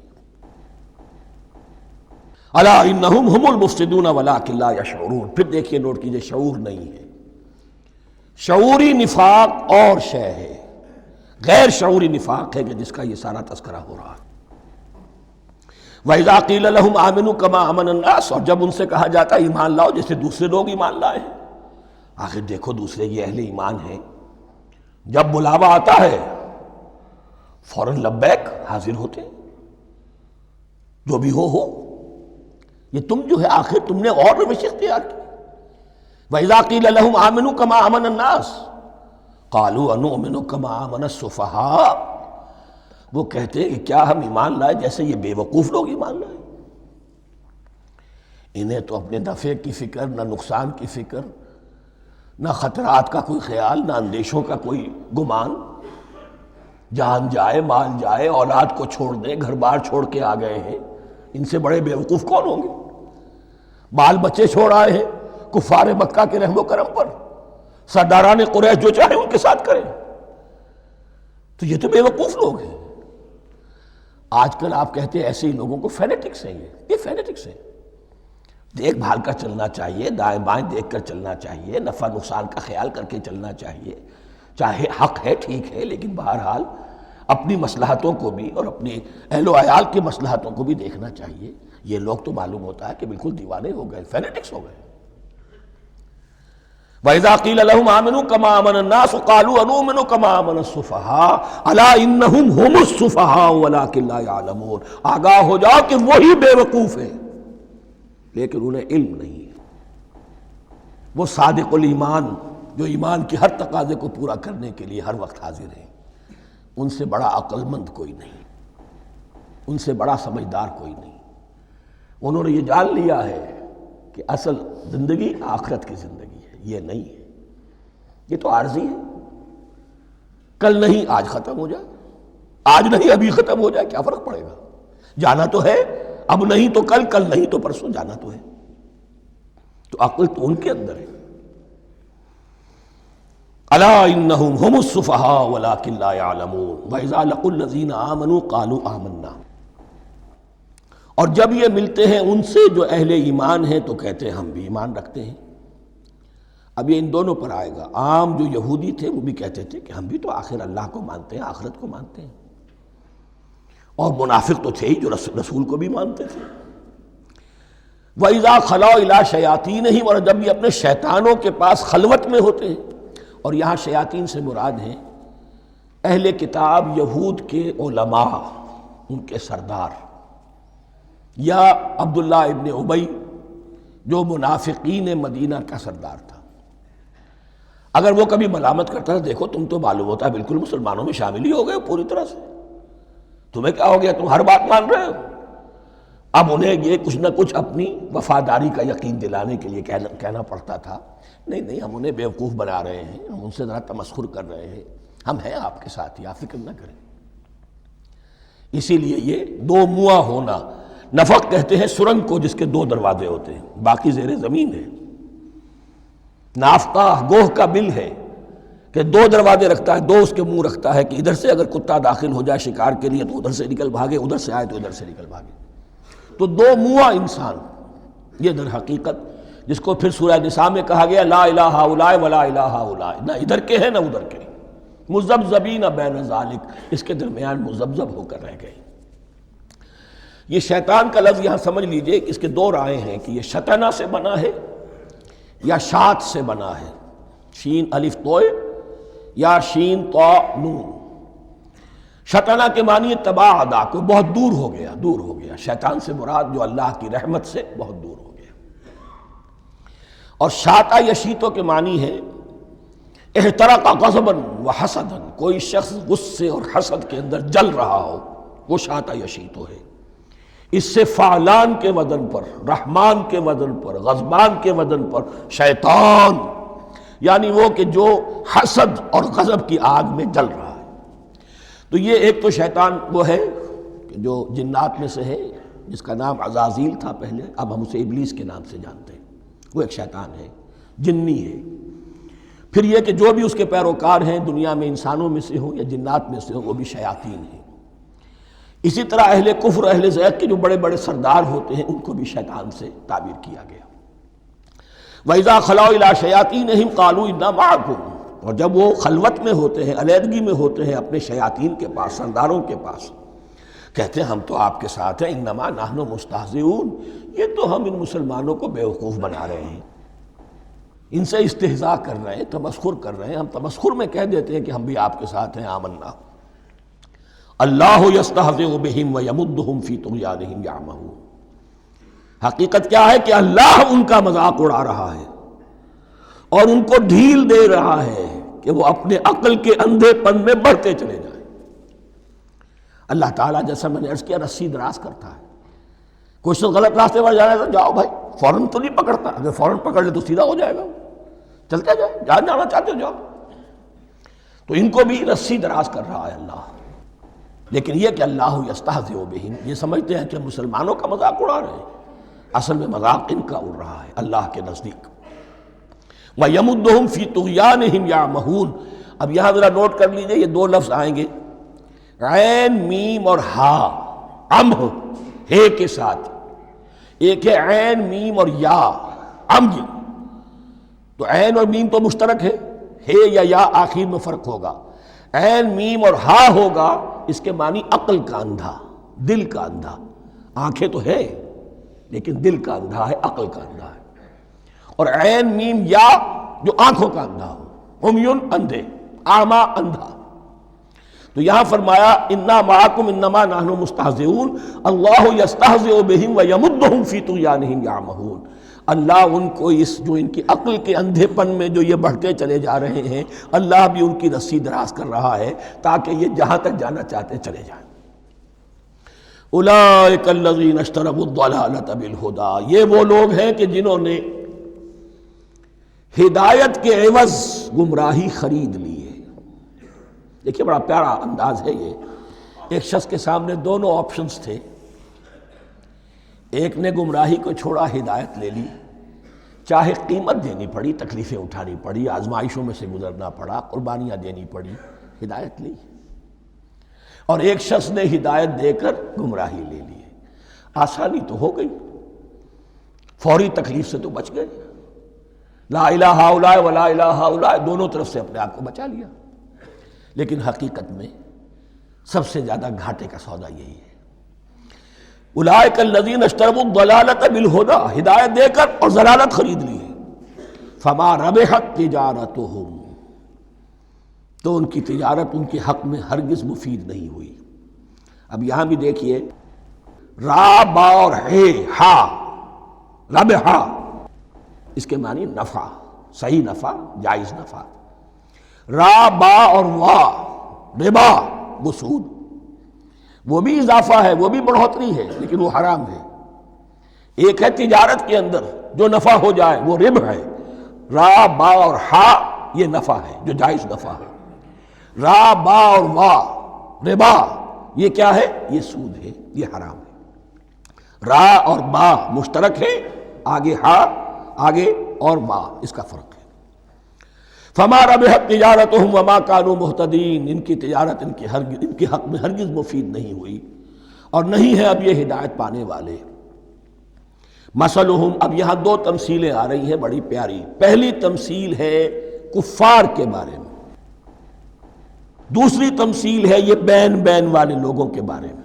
Speaker 2: الا انہم ہم المفسدون ولکن لا یشعرون، پھر دیکھیے نوٹ کیجئے، شعور نہیں ہے۔ شعوری نفاق اور شے ہے، غیر شعوری نفاق ہے کہ جس کا یہ سارا تذکرہ ہو رہا ہے۔ وَإِذَا قِيلَ لَهُمْ آمِنُوا كَمَا آمَنَ النَّاسُ، اور جب ان سے کہا جاتا ہے ایمان لاؤ جیسے دوسرے لوگ ایمان لائے ہیں، آخر دیکھو دوسرے یہ اہل ایمان ہیں، جب بلاوا آتا ہے فوراً لبیک حاضر ہوتے ہیں، جو بھی ہو، یہ تم جو ہے آخر تم نے اور روش اختیار کی۔ وَإِذَا قِيلَ لَهُمْ آمِنُوا كَمَا آمَنَ النَّاسُ قَالُوا أَنُؤْمِنُ كَمَا آمَنَ السُّفَهَاءُ، وہ کہتے ہیں کہ کیا ہم ایمان لائے جیسے یہ بے وقوف لوگ ایمان لائے، انہیں تو اپنے نفع کی فکر، نہ نقصان کی فکر، نہ خطرات کا کوئی خیال، نہ اندیشوں کا کوئی گمان، جان جائے مال جائے، اولاد کو چھوڑ دیں، گھر بار چھوڑ کے آ گئے ہیں، ان سے بڑے بے وقوف کون ہوں گے؟ بال بچے چھوڑ آئے ہیں کفار مکہ کے رحم و کرم پر، سرداران قریش جو چاہے ان کے ساتھ کریں، تو یہ تو بے وقوف لوگ ہیں۔ آج کل آپ کہتے ہیں ایسے ہی لوگوں کو فینیٹکس ہیں، یہ فینیٹکس ہیں، دیکھ بھال کر چلنا چاہیے، دائیں بائیں دیکھ کر چلنا چاہیے، نفع نقصان کا خیال کر کے چلنا چاہیے، چاہے حق ہے ٹھیک ہے، لیکن بہرحال اپنی مصلحتوں کو بھی اور اپنی اہل و عیال کی مصلحتوں کو بھی دیکھنا چاہیے۔ یہ لوگ تو معلوم ہوتا ہے کہ بالکل دیوانے ہو گئے، فینیٹکس ہو گئے۔ وَإِذَا قِيلَ لَهُمْ آمِنُوا كَمَا آمَنَ النَّاسُ قَالُوا أَنُؤْمِنُ كَمَا آمَنَ السُّفَهَاءُ أَلَا إِنَّهُمْ هُمُ السُّفَهَاءُ وَلَٰكِن لَا يَعْلَمُونَ، آگاہ ہو جاؤ کہ وہی بے وقوف ہیں لیکن انہیں علم نہیں ہے۔ وہ صادق الایمان جو ایمان کی ہر تقاضے کو پورا کرنے کے لیے ہر وقت حاضر ہیں، ان سے بڑا عقل مند کوئی نہیں، ان سے بڑا سمجھدار کوئی نہیں۔ انہوں نے یہ جان لیا ہے کہ اصل زندگی آخرت کی زندگی ہے، یہ نہیں ہے، یہ تو عارضی ہے، کل نہیں آج ختم ہو جائے، آج نہیں ابھی ختم ہو جائے، کیا فرق پڑے گا؟ جانا تو ہے، اب نہیں تو کل، کل نہیں تو پرسوں، جانا تو ہے۔ تو عقل تو ان کے اندر ہے۔ الا انہم هم السفہاء ولکن لا یعلمون واذا لقوا الذین آمنوا قالوا آمنا، اور جب یہ ملتے ہیں ان سے جو اہل ایمان ہیں تو کہتے ہیں ہم بھی ایمان رکھتے ہیں۔ اب یہ ان دونوں پر آئے گا۔ عام جو یہودی تھے وہ بھی کہتے تھے کہ ہم بھی تو آخر اللہ کو مانتے ہیں، آخرت کو مانتے ہیں، اور منافق تو تھے ہی جو رسول کو بھی مانتے تھے۔ وَإِذَا خَلَوْا إِلَىٰ شَيَاطِینِهِمْ، اور جب یہ اپنے شیطانوں کے پاس خلوت میں ہوتے ہیں، اور یہاں شیاطین سے مراد ہیں اہل کتاب یہود کے علماء، ان کے سردار، یا عبداللہ ابن ابی جو منافقین مدینہ کا سردار تھا۔ اگر وہ کبھی ملامت کرتا تھا، دیکھو تم تو معلوم ہوتا ہے بالکل مسلمانوں میں شامل ہی ہو گئے پوری طرح سے، تمہیں کیا ہو گیا، تم ہر بات مان رہے ہو۔ اب انہیں یہ کچھ نہ کچھ اپنی وفاداری کا یقین دلانے کے لیے کہنا پڑتا تھا، نہیں ہم انہیں بیوقوف بنا رہے ہیں، ہم ان سے ذرا تمسخر کر رہے ہیں، ہم ہیں آپ کے ساتھ ہی، آپ فکر نہ کریں۔ اسی لیے یہ دو منہ ہونا، نفق کہتے ہیں سرنگ کو جس کے دو دروازے ہوتے ہیں، باقی زیر زمین ہے۔ نافقہ گوہ کا بل ہے کہ دو دروازے رکھتا ہے، دو اس کے منہ رکھتا ہے کہ ادھر سے اگر کتا داخل ہو جائے شکار کے لیے تو ادھر سے نکل بھاگے، ادھر سے آئے تو ادھر سے نکل بھاگے۔ تو دو منہ انسان، یہ در حقیقت جس کو پھر سورہ نساء میں کہا گیا لا الہ ہؤلاء ولا الہ ہؤلاء، نہ ادھر کے ہیں نہ ادھر کے، مذبذبین بین ذالک، اس کے درمیان مذبذب ہو کر رہ گئے۔ یہ شیطان کا لفظ یہاں سمجھ لیجئے کہ اس کے دو رائے ہیں کہ یہ شطنہ سے بنا ہے یا شات سے بنا ہے، شین الف توئے یا شین تو نون۔ شطنہ کے معنی تباعدا، کو بہت دور ہو گیا، شیطان سے مراد جو اللہ کی رحمت سے بہت دور ہو گیا۔ اور شاتا یشیتو کے معنی ہے احترق غضبا وحسدا، کوئی شخص غصے اور حسد کے اندر جل رہا ہو، وہ شاتا یشیتو ہے۔ اس سے فعلان کے وزن پر، رحمان کے وزن پر، غضبان کے وزن پر شیطان، یعنی وہ کہ جو حسد اور غضب کی آگ میں جل رہا ہے۔ تو یہ ایک تو شیطان وہ ہے کہ جو جنات میں سے ہے، جس کا نام عزازیل تھا پہلے، اب ہم اسے ابلیس کے نام سے جانتے ہیں، وہ ایک شیطان ہے، جنی ہے۔ پھر یہ کہ جو بھی اس کے پیروکار ہیں دنیا میں انسانوں میں سے ہوں یا جنات میں سے ہوں، وہ بھی شیاطین ہیں۔ اسی طرح اہل کفر، اہل زیغ کے جو بڑے بڑے سردار ہوتے ہیں، ان کو بھی شیطان سے تعبیر کیا گیا۔ وَإِذَا خَلَوْا إِلَىٰ شَيَاطِینِهِمْ قَالُوا إِنَّا مَعَكُمْ، اور جب وہ خلوت میں ہوتے ہیں، علیحدگی میں ہوتے ہیں اپنے شیاطین کے پاس، سرداروں کے پاس، کہتے ہیں ہم تو آپ کے ساتھ ہیں، انما نحن مستہزئون، یہ تو ہم ان مسلمانوں کو بیوقوف بنا رہے ہیں، ان سے استہزاء کر رہے ہیں، تمسخر کر رہے ہیں۔ ہم تمسخر میں کہہ دیتے ہیں کہ ہم بھی آپ کے ساتھ ہیں، آمنا۔ اللہ یستہزئ بہم ویمدہم فی طغیانہم یعمہون، حقیقت کیا ہے کہ اللہ ان کا مذاق اڑا رہا ہے اور ان کو ڈھیل دے رہا ہے کہ وہ اپنے عقل کے اندھے پن میں بڑھتے چلے جائیں۔ اللہ تعالیٰ جیسا میں نے عرض کیا رسی دراز کرتا ہے، کوئی شخص غلط راستے پر جانا ہے تو جاؤ بھائی، فوراً تو نہیں پکڑتا، اگر فوراً پکڑ لے تو سیدھا ہو جائے گا، چلتے جائے، جہاں جانا چاہتے ہو جاؤ۔ تو ان کو بھی رسی دراز کر رہا ہے اللہ، لیکن یہ کہ اللہ یستہزئ بہم، یہ سمجھتے ہیں کہ مسلمانوں کا مذاق اڑا رہے ہیں، اصل میں مذاق ان کا اڑ رہا ہے اللہ کے نزدیک۔ وَيَمُدُّهُمْ فِي طُغْيَانِهِمْ يَعْمَهُونَ، اب یہاں ذرا نوٹ کر لیجئے، یہ دو لفظ آئیں گے، عین میم اور ہا، امہ ہے کے ساتھ، ایک ہے عین میم اور یا امج، تو عین اور میم تو مشترک ہے یا آخر میں فرق ہوگا، عین میم اور ہا ہوگا، اس کے معنی عقل کا اندھا، دل کا اندھا، آنکھیں تو ہے لیکن دل کا اندھا ہے، عقل کا اندھا ہے۔ اور عین میم یا جو آنکھوں کا اندھا ہو، عمیٌ اندھے، اعمیٰ اندھا۔ تو یہاں فرمایا انا معکم انما نحن مستہزئون، اللہ یستہزئ بہم ویمدہم فی طغیانہم یعمہون، اللہ ان کو اس جو ان کی عقل کے اندھے پن میں جو یہ بڑھتے چلے جا رہے ہیں، اللہ بھی ان کی رسی دراز کر رہا ہے تاکہ یہ جہاں تک جانا چاہتے چلے جائیں۔ اولئک الذین اشتروا الضلالۃ بالہدی، یہ وہ لوگ ہیں کہ جنہوں نے ہدایت کے عوض گمراہی خرید لی ہے۔ دیکھیے بڑا پیارا انداز ہے یہ، ایک شخص کے سامنے دونوں آپشنز تھے، ایک نے گمراہی کو چھوڑا، ہدایت لے لی، چاہے قیمت دینی پڑی، تکلیفیں اٹھانی پڑی، آزمائشوں میں سے گزرنا پڑا، قربانیاں دینی پڑی، ہدایت لی۔ اور ایک شخص نے ہدایت دے کر گمراہی لے لی، آسانی تو ہو گئی، فوری تکلیف سے تو بچ گئے، لا الہ ہؤلاء ولا الہ ہؤلاء، دونوں طرف سے اپنے آپ کو بچا لیا۔ لیکن حقیقت میں سب سے زیادہ گھاٹے کا سودا یہی ہے، اولئک الذین اشتروا الضلالۃ بالہدی، ہدایت دے کر اور ضلالت خرید لی ہے، فما ربحت تجارتہم، تو ان کی تجارت ان کے حق میں ہرگز مفید نہیں ہوئی۔ اب یہاں بھی دیکھیے، را با اور ہے ہا، ربحا، اس کے معنی نفع، صحیح نفع، جائز نفع۔ را با اور وا، ربا، وہ سود، وہ بھی اضافہ ہے، وہ بھی بڑھوتری ہے، لیکن وہ حرام ہے۔ ایک ہے تجارت کے اندر جو نفع ہو جائے وہ ربح ہے، را با اور ہا یہ نفع ہے جو جائز نفع ہے۔ را با اور وا، ربا، یہ کیا ہے؟ یہ سود ہے، یہ حرام ہے۔ را اور با مشترک ہے، آگے ہا، آگے اور با، اس کا فرق ہے۔ فما ربحت تجارتہم وما کانوا مہتدین، ان کی تجارت ان کے حق میں ہرگز مفید نہیں ہوئی اور نہیں ہے اب یہ ہدایت پانے والے۔ مثلہم، اب یہاں دو تمثیلیں آ رہی ہیں بڑی پیاری۔ پہلی تمثیل ہے کفار کے بارے میں، دوسری تمثیل ہے یہ بین والے لوگوں کے بارے میں۔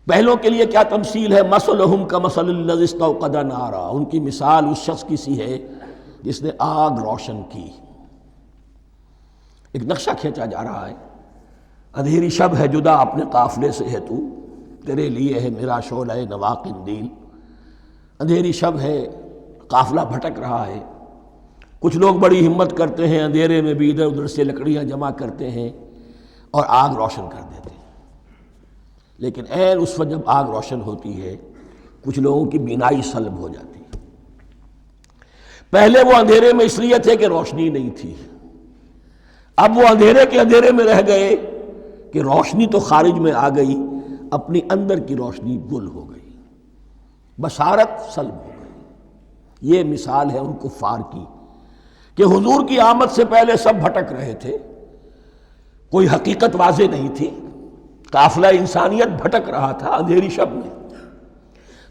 Speaker 2: پہلوں کے لیے کیا تمثیل ہے؟ مثلہم کمثل الذی استوقد نارا، ان کی مثال اس شخص کی سی ہے جس نے آگ روشن کی۔ ایک نقشہ کھینچا جا رہا ہے، اندھیری شب ہے جدا اپنے قافلے سے ہے تو، تیرے لیے ہے میرا شعلہ نوا قندیل۔ اندھیری شب ہے، قافلہ بھٹک رہا ہے، کچھ لوگ بڑی ہمت کرتے ہیں، اندھیرے میں بھی ادھر ادھر سے لکڑیاں جمع کرتے ہیں اور آگ روشن کر دیتے ہیں۔ لیکن عین اس وقت جب آگ روشن ہوتی ہے کچھ لوگوں کی بینائی سلب ہو جاتی ہے۔ پہلے وہ اندھیرے میں اس لیے تھے کہ روشنی نہیں تھی، اب وہ اندھیرے کے اندھیرے میں رہ گئے کہ روشنی تو خارج میں آ گئی، اپنی اندر کی روشنی گل ہو گئی، بصارت سلب ہو گئی۔ یہ مثال ہے ان کفار کی کہ حضور کی آمد سے پہلے سب بھٹک رہے تھے، کوئی حقیقت واضح نہیں تھی، قافلہ انسانیت بھٹک رہا تھا اندھیری شب میں۔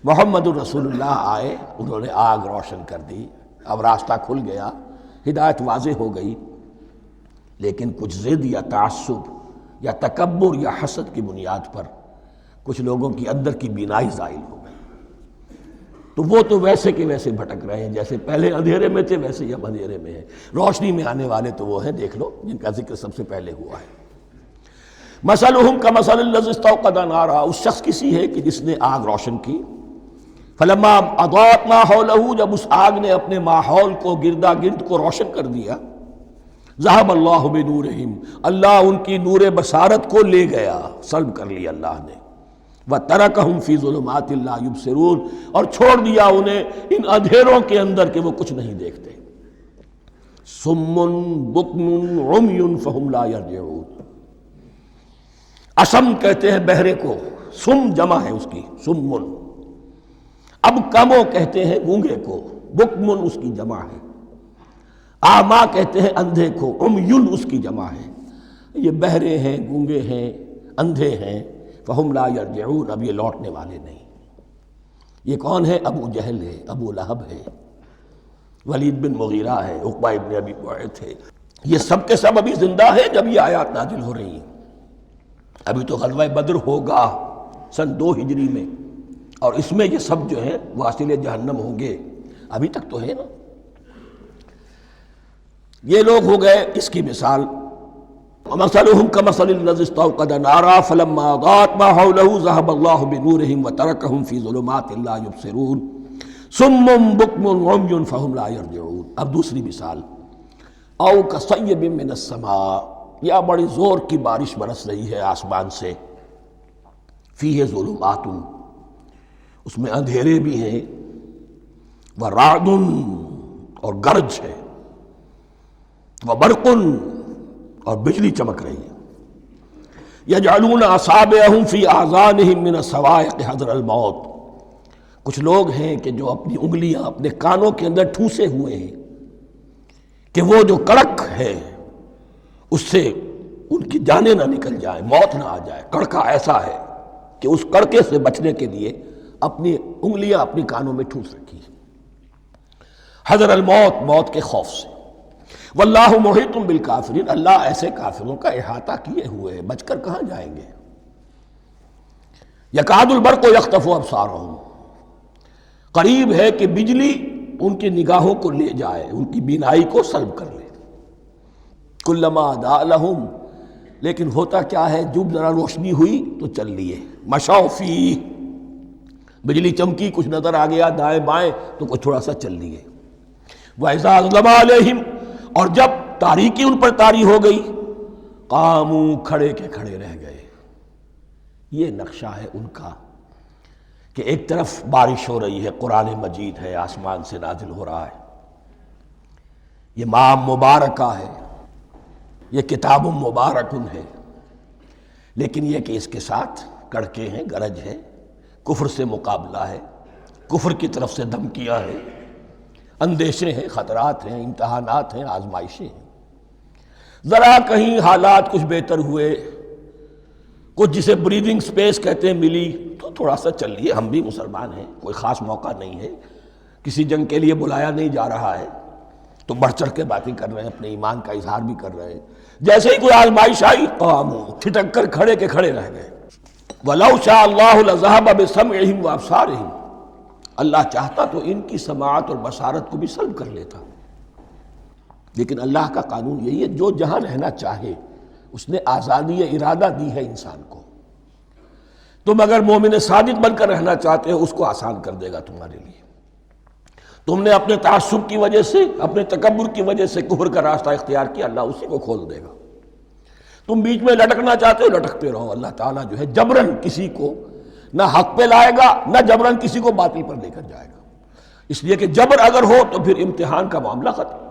Speaker 2: محمد الرسول اللہ آئے، انہوں نے آگ روشن کر دی، اب راستہ کھل گیا، ہدایت واضح ہو گئی۔ لیکن کچھ ضد یا تعصب یا تکبر یا حسد کی بنیاد پر کچھ لوگوں کی اندر کی بینائی زائل ہو گئی، تو وہ تو ویسے کے ویسے بھٹک رہے ہیں، جیسے پہلے اندھیرے میں تھے ویسے ہی اب اندھیرے میں ہیں۔ روشنی میں آنے والے تو وہ ہیں، دیکھ لو جن کا ذکر سب سے پہلے ہوا ہے۔ مثلہم کمثل الذی استوقد نارا، اس شخص کی سی ہے کہ جس نے آگ روشن کی۔ فلما اضاءت ما حولہ، جب اس آگ نے اپنے ماحول کو، گردا گرد کو روشن کر دیا، ذہب اللہ بنورہم، اللہ ان کی نور بصارت کو لے گیا، سلب کر لیا اللہ نے۔ وترکہم فی ظلمات لا یبصرون، اور چھوڑ دیا انہیں ان اندھیروں کے اندر کہ وہ کچھ نہیں دیکھتے۔ صم بکم عمی فہم لا یرجعون، اسم کہتے ہیں بہرے کو، سم جمع ہے اس کی، سمن۔ اب کمو کہتے ہیں گونگے کو، بکمن اس کی جمع ہے۔ آما کہتے ہیں اندھے کو، عمیون اس کی جمع ہے۔ یہ بہرے ہیں، گونگے ہیں، اندھے ہیں، فہم لا یرجعون، اب یہ لوٹنے والے نہیں۔ یہ کون ہے؟ ابو جہل ہے، ابو لہب ہے، ولید بن مغیرہ ہے، عقبہ ابن ابی معیط ہے، یہ سب کے سب ابھی زندہ ہیں جب یہ آیات نازل ہو رہی ہیں۔ ابھی تو غزوہ بدر ہوگا سن 2 ہجری میں، اور اس میں یہ سب جو ہیں واصل جہنم ہوں گے، ابھی تک تو ہے نا۔ یہ لوگ ہو گئے اس کی مثال۔ وَمَثَلُهُمْ كَمَثَلِ الَّذِي اسْتَوْقَدَ نَارًا فَلَمَّا أَضَاءَتْ مَا حَوْلَهُ ذَهَبَ اللَّهُ بِنُورِهِمْ وَتَرَكَهُمْ فِي ظُلُمَاتٍ لَا يُبْصِرُونَ صُمٌّ بُكْمٌ عُمْيٌ فَهُمْ لَا يَرْجِعُونَ۔ اب دوسری مثال، أَوْ كَصَيِّبٍ مِّنَ السَّمَاءِ، یا بڑی زور کی بارش برس رہی ہے آسمان سے، فِيهِ ظُلُمَاتٌ، اس میں اندھیرے بھی ہیں، وَرَعْدٌ، اور گرج ہے، وَبَرْقٌ، اور بجلی چمک رہی ہے۔ یجعلون اصابعہم فی آذانہم من الصواعق حذر الموت، کچھ لوگ ہیں کہ جو اپنی انگلیاں اپنے کانوں کے اندر ٹھوسے ہوئے ہیں کہ وہ جو کڑک ہے اس سے ان کی جانیں نہ نکل جائیں، موت نہ آ جائے۔ کڑکا ایسا ہے کہ اس کڑکے سے بچنے کے لیے اپنی انگلیاں اپنی کانوں میں ٹھوس رکھی ہیں، حذر الموت، موت کے خوف سے۔ واللہ محیط بالکافرین، اللہ ایسے کافروں کا احاطہ کیے ہوئے ہے، بچ کر کہاں جائیں گے۔ یکاد البرق یخطف ابصارہم، قریب ہے کہ بجلی ان کی نگاہوں کو لے جائے، ان کی بینائی کو سلب کر لے۔ کلما اضاء لہم، لیکن ہوتا کیا ہے، جب ذرا روشنی ہوئی تو چل لیے۔ مشوا فیہ، بجلی چمکی، کچھ نظر آ گیا دائیں بائیں تو کچھ تھوڑا سا چل لیے۔ وَإِذَا أَظْلَمَ عَلَيْهِمْ، اور جب تاریکی ان پر طاری ہو گئی، قاموا، کھڑے کے کھڑے رہ گئے۔ یہ نقشہ ہے ان کا کہ ایک طرف بارش ہو رہی ہے، قرآن مجید ہے، آسمان سے نازل ہو رہا ہے، یہ ماہ مبارکہ ہے، یہ کتاب مبارکن ہے، لیکن یہ کہ اس کے ساتھ کڑکے ہیں، گرج ہے، کفر سے مقابلہ ہے، کفر کی طرف سے دھمکیاں ہیں، اندیشے ہیں، خطرات ہیں، امتحانات ہیں، آزمائشیں ہیں۔ ذرا کہیں حالات کچھ بہتر ہوئے، کچھ جسے بریدنگ سپیس کہتے ہیں ملی، تو تھوڑا سا چل لیے، ہم بھی مسلمان ہیں، کوئی خاص موقع نہیں ہے، کسی جنگ کے لیے بلایا نہیں جا رہا ہے، تو بڑھ چڑھ کے باتیں کر رہے ہیں، اپنے ایمان کا اظہار بھی کر رہے ہیں۔ جیسے ہی کوئی آزمائش آئی، قاموا، ٹھٹک کر کھڑے کے کھڑے رہ گئے۔ وَلَوْ شَاءَ اللَّهُ لَذَهَبَ بِسَمْعِهِمْ وَأَبْصَارِهِمْ، اللہ چاہتا تو ان کی سماعت اور بصارت کو بھی سلب کر لیتا، لیکن اللہ کا قانون یہی ہے، جو جہاں رہنا چاہے اس نے آزادی ارادہ دی ہے انسان کو۔ تم اگر مومن صادق بن کر رہنا چاہتے ہو، اس کو آسان کر دے گا تمہارے لیے۔ تم نے اپنے تعصب کی وجہ سے، اپنے تکبر کی وجہ سے کفر کا راستہ اختیار کیا، اللہ اسی کو کھول دے گا۔ تم بیچ میں لٹکنا چاہتے ہو، لٹکتے رہو، اللہ تعالیٰ جو ہے جبراً کسی کو نہ حق پہ لائے گا، نہ جبراً کسی کو باطل پر لے کر جائے گا۔ اس لیے کہ جبر اگر ہو تو پھر امتحان کا معاملہ ختم،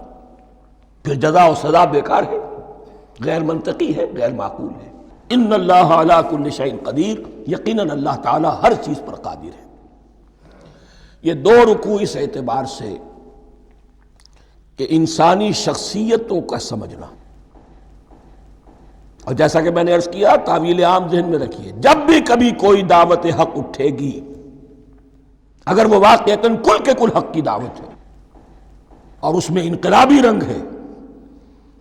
Speaker 2: پھر جزا و سزا بیکار ہے، غیر منطقی ہے، غیر معقول ہے۔ ان اللہ علی کل شیء قدیر، یقیناً اللہ تعالیٰ ہر چیز پر قادر ہے۔ یہ دو رکوع اس اعتبار سے کہ انسانی شخصیتوں کا سمجھنا، اور جیسا کہ میں نے عرض کیا، تعویل عام ذہن میں رکھیے، جب بھی کبھی کوئی دعوت حق اٹھے گی، اگر وہ واقعتاً کل کے کل حق کی دعوت ہے اور اس میں انقلابی رنگ ہے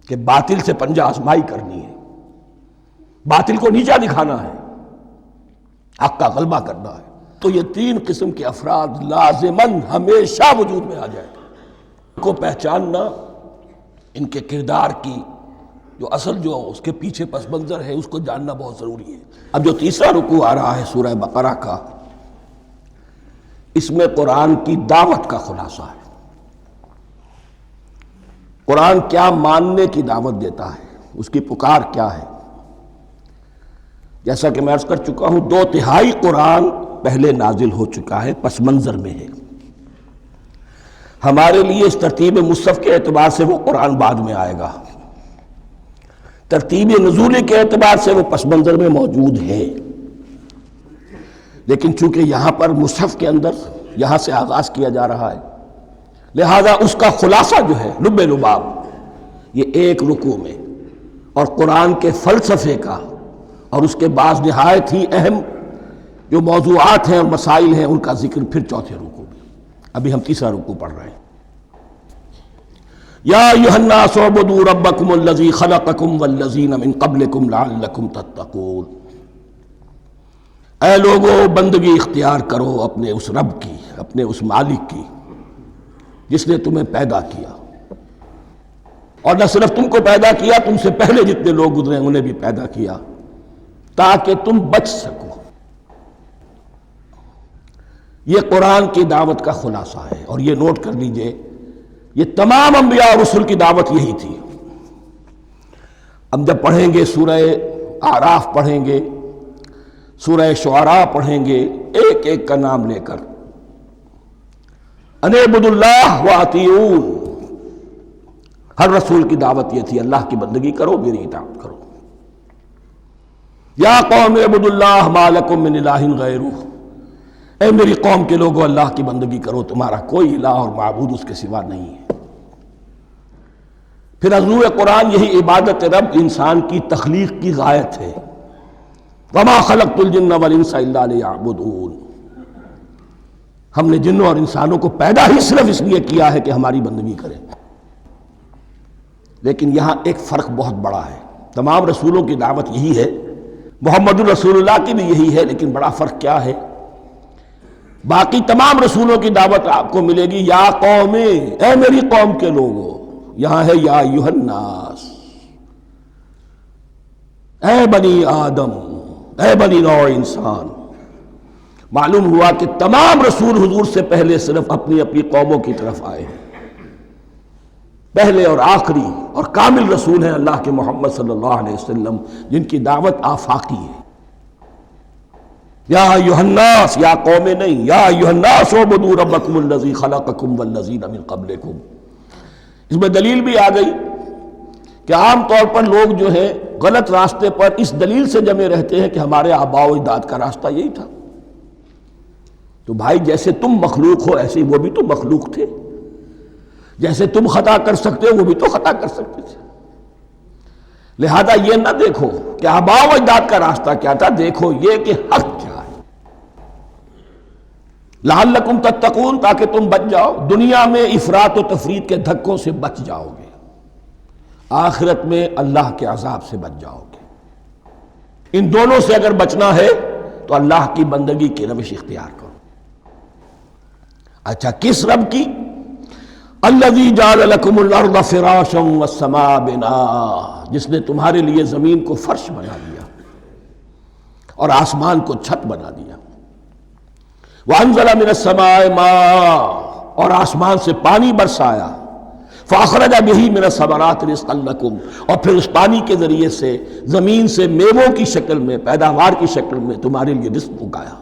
Speaker 2: کہ باطل سے پنجہ آزمائی کرنی ہے، باطل کو نیچا دکھانا ہے، حق کا غلبہ کرنا ہے، تو یہ تین قسم کے افراد لازماً ہمیشہ وجود میں آ جائیں گے۔ ان کو پہچاننا، ان کے کردار کی جو اصل جو اس کے پیچھے پس منظر ہے، اس کو جاننا بہت ضروری ہے۔ اب جو تیسرا رکوع آ رہا ہے سورہ بقرہ کا، اس میں قرآن کی دعوت کا خلاصہ ہے۔ قرآن کیا ماننے کی دعوت دیتا ہے، اس کی پکار کیا ہے۔ جیسا کہ میں عرض کر چکا ہوں، 2/3 قرآن پہلے نازل ہو چکا ہے، پس منظر میں ہے۔ ہمارے لیے اس ترتیب مصحف کے اعتبار سے وہ قرآن بعد میں آئے گا، ترتیب نزولی کے اعتبار سے وہ پس منظر میں موجود ہے، لیکن چونکہ یہاں پر مصحف کے اندر یہاں سے آغاز کیا جا رہا ہے، لہذا اس کا خلاصہ جو ہے لب لباب، یہ ایک رکوع میں، اور قرآن کے فلسفے کا اور اس کے بعض نہایت ہی اہم جو موضوعات ہیں اور مسائل ہیں، ان کا ذکر پھر چوتھے رکوع میں۔ ابھی ہم تیسرا رکوع پڑھ رہے ہیں۔ یا ایھا الناس اعبدوا ربکم الذی خلقکم والذین من قبلکم لعلکم تتقون، اے لوگو بندگی اختیار کرو اپنے اس رب کی، اپنے اس مالک کی جس نے تمہیں پیدا کیا، اور نہ صرف تم کو پیدا کیا، تم سے پہلے جتنے لوگ گزرے انہیں بھی پیدا کیا تاکہ تم بچ سکو۔ یہ قرآن کی دعوت کا خلاصہ ہے، اور یہ نوٹ کر لیجئے، یہ تمام انبیاء اور رسل کی دعوت یہی تھی۔ اب جب پڑھیں گے سورہ اعراف پڑھیں گے، سورہ شعراء پڑھیں گے، ایک ایک کا نام لے کر، ان اعبدوا اللہ واطیعون، ہر رسول کی دعوت یہ تھی، اللہ کی بندگی کرو، میری اطاعت کرو۔ یا قوم اعبدوا اللہ ما لکم من الہ غیرہ، اے میری قوم کے لوگوں اللہ کی بندگی کرو، تمہارا کوئی الہ اور معبود اس کے سوا نہیں ہے۔ پھر حضور قرآن یہی عبادت رب انسان کی تخلیق کی غایت ہے، وما خلقت الجن والانس الا لیعبدون، ہم نے جنوں اور انسانوں کو پیدا ہی صرف اس لیے کیا ہے کہ ہماری بندگی کریں۔ لیکن یہاں ایک فرق بہت بڑا ہے، تمام رسولوں کی دعوت یہی ہے، محمد الرسول اللہ کی بھی یہی ہے، لیکن بڑا فرق کیا ہے؟ باقی تمام رسولوں کی دعوت آپ کو ملے گی یا قوم، اے میری قوم کے لوگوں، یہاں ہے یا ایھا الناس، اے بنی آدم، اے بنی نوع انسان۔ معلوم ہوا کہ تمام رسول حضور سے پہلے صرف اپنی اپنی قوموں کی طرف آئے ہیں، پہلے اور آخری اور کامل رسول ہیں اللہ کے محمد صلی اللہ علیہ وسلم، جن کی دعوت آفاقی ہے۔ یا ایھا الناس، یا قوم نہیں، یا ایھا الناس اعبدوا ربکم الذی خلقکم والذین من قبلکم۔ اس میں دلیل بھی آ گئی کہ عام طور پر لوگ جو ہے غلط راستے پر اس دلیل سے جمے رہتے ہیں کہ ہمارے آباء و اجداد کا راستہ یہی تھا۔ تو بھائی جیسے تم مخلوق ہو ایسے ہی وہ بھی تو مخلوق تھے، جیسے تم خطا کر سکتے ہو وہ بھی تو خطا کر سکتے تھے۔ لہذا یہ نہ دیکھو کہ آباء و اجداد کا راستہ کیا تھا، دیکھو یہ کہ حق کیا ہے، لعلکم تتقون، تاکہ تم بچ جاؤ، دنیا میں افراط و تفریط کے دھکوں سے بچ جاؤ گے، آخرت میں اللہ کے عذاب سے بچ جاؤ گے۔ ان دونوں سے اگر بچنا ہے تو اللہ کی بندگی کی روش اختیار کرو۔ اچھا کس رب کی؟ الذی جعل لکم الارض فراشا والسماء بناء، جس نے تمہارے لیے زمین کو فرش بنا دیا اور آسمان کو چھت بنا دیا۔ وانزل من السماء ماء، اور آسمان سے پانی برسایا، فاخرج بہ من الثمرات رزقا لکم، اور پھر اس پانی کے ذریعے سے زمین سے میووں کی شکل میں، پیداوار کی شکل میں تمہارے لیے رزق اگایا۔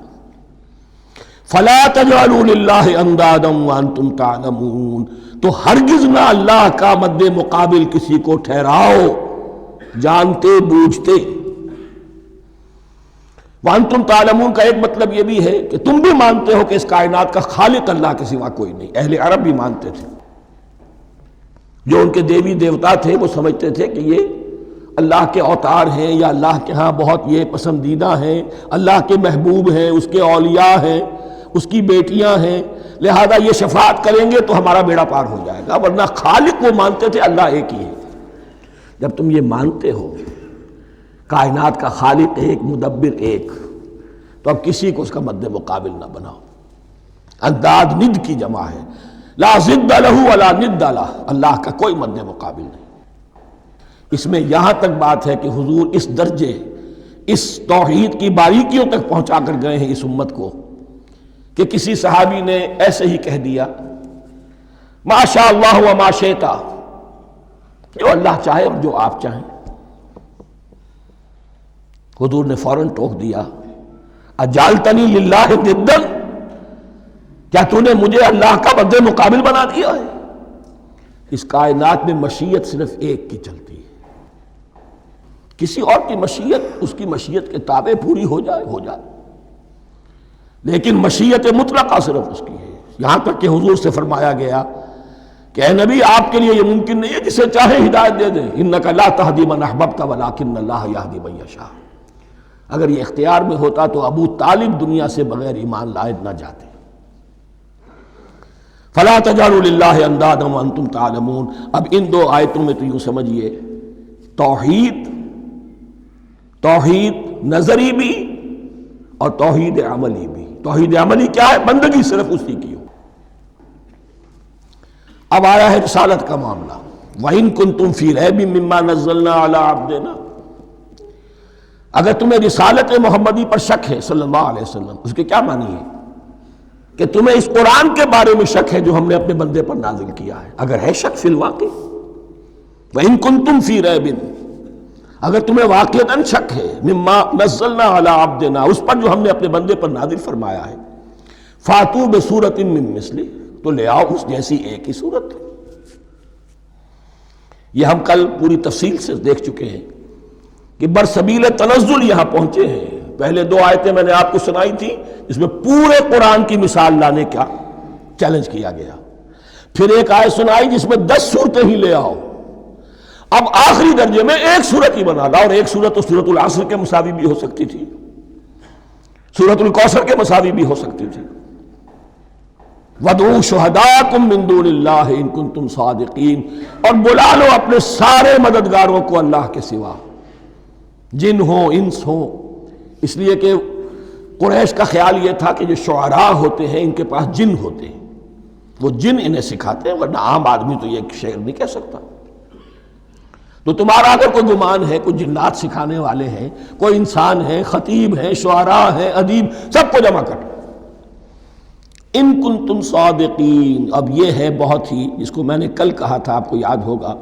Speaker 2: فلا تجعلوا للہ اندادا وانتم تعلمون، تو ہرگز نہ اللہ کا مد مقابل کسی کو ٹھہراؤ جانتے بوجھتے۔ وانتم تعلمون کا ایک مطلب یہ بھی ہے کہ تم بھی مانتے ہو کہ اس کائنات کا خالق اللہ کے سوا کوئی نہیں۔ اہل عرب بھی مانتے تھے، جو ان کے دیوی دیوتا تھے وہ سمجھتے تھے کہ یہ اللہ کے اوتار ہیں یا اللہ کے ہاں بہت یہ پسندیدہ ہیں، اللہ کے محبوب ہیں، اس کے اولیاء ہیں، اس کی بیٹیاں ہیں، لہذا یہ شفاعت کریں گے تو ہمارا بیڑا پار ہو جائے گا، ورنہ خالق وہ مانتے تھے اللہ ایک ہی ہے۔ جب تم یہ مانتے ہو کائنات کا خالق ایک، مدبر ایک، تو اب کسی کو اس کا مد مقابل نہ بناؤ۔ انداد ند کی جمع ہے، لا ضد لہ ولا ند لہ، اللہ کا کوئی مد مقابل نہیں۔ اس میں یہاں تک بات ہے کہ حضور اس درجے، اس توحید کی باریکیوں تک پہنچا کر گئے ہیں اس امت کو کہ کسی صحابی نے ایسے ہی کہہ دیا ما شاء اللہ و ما شئت، جو اللہ چاہے اور جو آپ چاہیں۔ حضور نے فوراً ٹوک دیا اجعلتنی للہ ندا، کیا تو نے مجھے اللہ کا مد مقابل بنا دیا ہے؟ اس کائنات میں مشیت صرف ایک کی چلتی ہے، کسی اور کی مشیت اس کی مشیت کے تابع پوری ہو جائے ہو جائے، لیکن مشیت مطلقہ صرف اس کی ہے۔ یہاں تک کہ حضور سے فرمایا گیا کہ اے نبی آپ کے لیے یہ ممکن نہیں ہے جسے چاہے ہدایت دے دیں، انک لا تہدی من احببت ولکن اللہ یہدی من یشاء۔ اگر یہ اختیار میں ہوتا تو ابو طالب دنیا سے بغیر ایمان لائے نہ جاتے۔ فلا تجعلوا للہ اندادا وانتم تعلمون۔ اب ان دو آیتوں میں تو یوں سمجھیے توحید نظری بھی اور توحید عملی بھی۔ توحید عملی کیا ہے؟ بندگی صرف اسی کی ہو۔ اب آیا ہے رسالت کا معاملہ، وَإِن كُنتُمْ فِي رَيْبٍ مِّمَّا نَزَّلْنَا عَلَىٰ عَبْدِنَا، اگر تمہیں رسالت محمدی پر شک ہے صلی اللہ علیہ وسلم، اس کے کیا معنی ہے؟ کہ تمہیں اس قرآن کے بارے میں شک ہے جو ہم نے اپنے بندے پر نازل کیا ہے۔ اگر ہے شک فی الواقع، وَإِن كُنتُمْ فِي رَيْبٍ، اگر تمہیں واقعتاً شک ہے مما نزلنا علی عبدنا، اس پر جو ہم نے اپنے بندے پر نازل فرمایا ہے، فاتو بسورۃ من مثلہ، تو لے آؤ اس جیسی ایک ہی صورت۔ یہ ہم کل پوری تفصیل سے دیکھ چکے ہیں کہ برسبیل تنزل یہاں پہنچے ہیں، پہلے 2 آیتیں میں نے آپ کو سنائی تھی اس میں پورے قرآن کی مثال لانے کا چیلنج کیا گیا. پھر ایک آیت سنائی جس میں 10 صورتیں ہی لے آؤ. اب آخری درجے میں ایک صورت ہی بنا لا، اور ایک صورت تو سورۃ العصر کے مساوی بھی ہو سکتی تھی، سورۃ الکوثر کے مساوی بھی ہو سکتی تھی. وَادْعُوا شُهَدَاءَكُم مِّن دُونِ اللَّهِ إِن كُنتُمْ صَادِقِينَ، اور بلا لو اپنے سارے مددگاروں کو اللہ کے سوا، جن ہوں انس ہوں. اس لیے کہ قریش کا خیال یہ تھا کہ جو شعراء ہوتے ہیں ان کے پاس جن ہوتے ہیں، وہ جن انہیں سکھاتے ہیں، ورنہ عام آدمی تو یہ شعر نہیں کہہ سکتا. تو تمہارا اگر کوئی گمان ہے کوئی جنات سکھانے والے ہیں، کوئی انسان ہے، خطیب ہیں، شعراء ہیں، ادیب، سب کو جمع کر. ان کنتم صادقین. اب یہ ہے بہت ہی، جس کو میں نے کل کہا تھا آپ کو یاد ہوگا،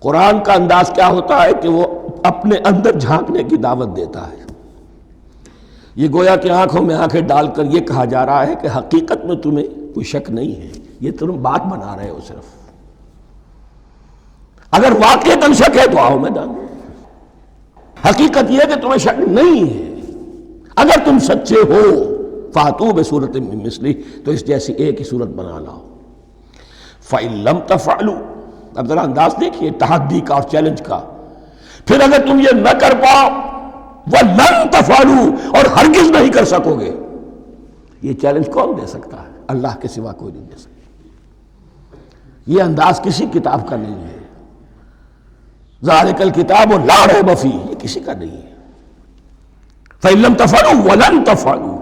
Speaker 2: قرآن کا انداز کیا ہوتا ہے کہ وہ اپنے اندر جھانکنے کی دعوت دیتا ہے. یہ گویا کہ آنکھوں میں آنکھیں ڈال کر یہ کہا جا رہا ہے کہ حقیقت میں تمہیں کوئی شک نہیں ہے، یہ تم بات بنا رہے ہو صرف. اگر واقعتاً شک ہے تو آؤ میدان. حقیقت یہ ہے کہ تمہیں شک نہیں ہے. اگر تم سچے ہو فاتوا بسورۃ من مثلہ، تو اس جیسی ایک ہی صورت بنا لاؤ. فإن لم تفعلوا، اب ذرا انداز دیکھیے تحدی کا اور چیلنج کا. پھر اگر تم یہ نہ کر پاؤ، وَلَن تَفْعَلُوا، اور ہرگز نہیں کر سکو گے. یہ چیلنج کون دے سکتا ہے؟ اللہ کے سوا کوئی نہیں دے سکتا. یہ انداز کسی کتاب کا نہیں ہے. ذَلِكَ الْكِتَابُ لَا رَيْبَ فِيهِ، یہ کسی کا نہیں ہے. فَإِن لَمْ تَفْعَلُوا وَلَن تَفْعَلُوا،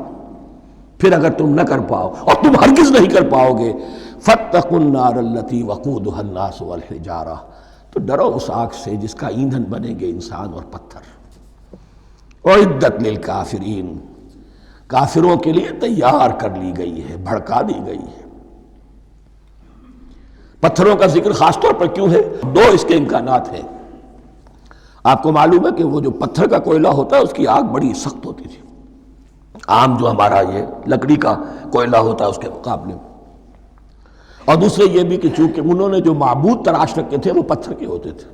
Speaker 2: پھر اگر تم نہ کر پاؤ اور تم ہرگز نہیں کر پاؤ گے، فَاتَّقُوا النَّارَ الَّتِي وَقُودُهَا النَّاسُ وَالْحِجَارَةُ، تو ڈرو اس آگ سے جس کا ایندھن بنیں گے انسان اور پتھر. اعدت للکافرین، کافروں کے لیے تیار کر لی گئی ہے، بھڑکا دی گئی ہے. پتھروں کا ذکر خاص طور پر کیوں ہے؟ 2 اس کے امکانات ہیں. آپ کو معلوم ہے کہ وہ جو پتھر کا کوئلہ ہوتا ہے اس کی آگ بڑی سخت ہوتی تھی، عام جو ہمارا یہ لکڑی کا کوئلہ ہوتا ہے اس کے مقابلے میں. اور دوسرے یہ بھی کہ چونکہ انہوں نے جو معبود تراش رکھے تھے وہ پتھر کے ہوتے تھے،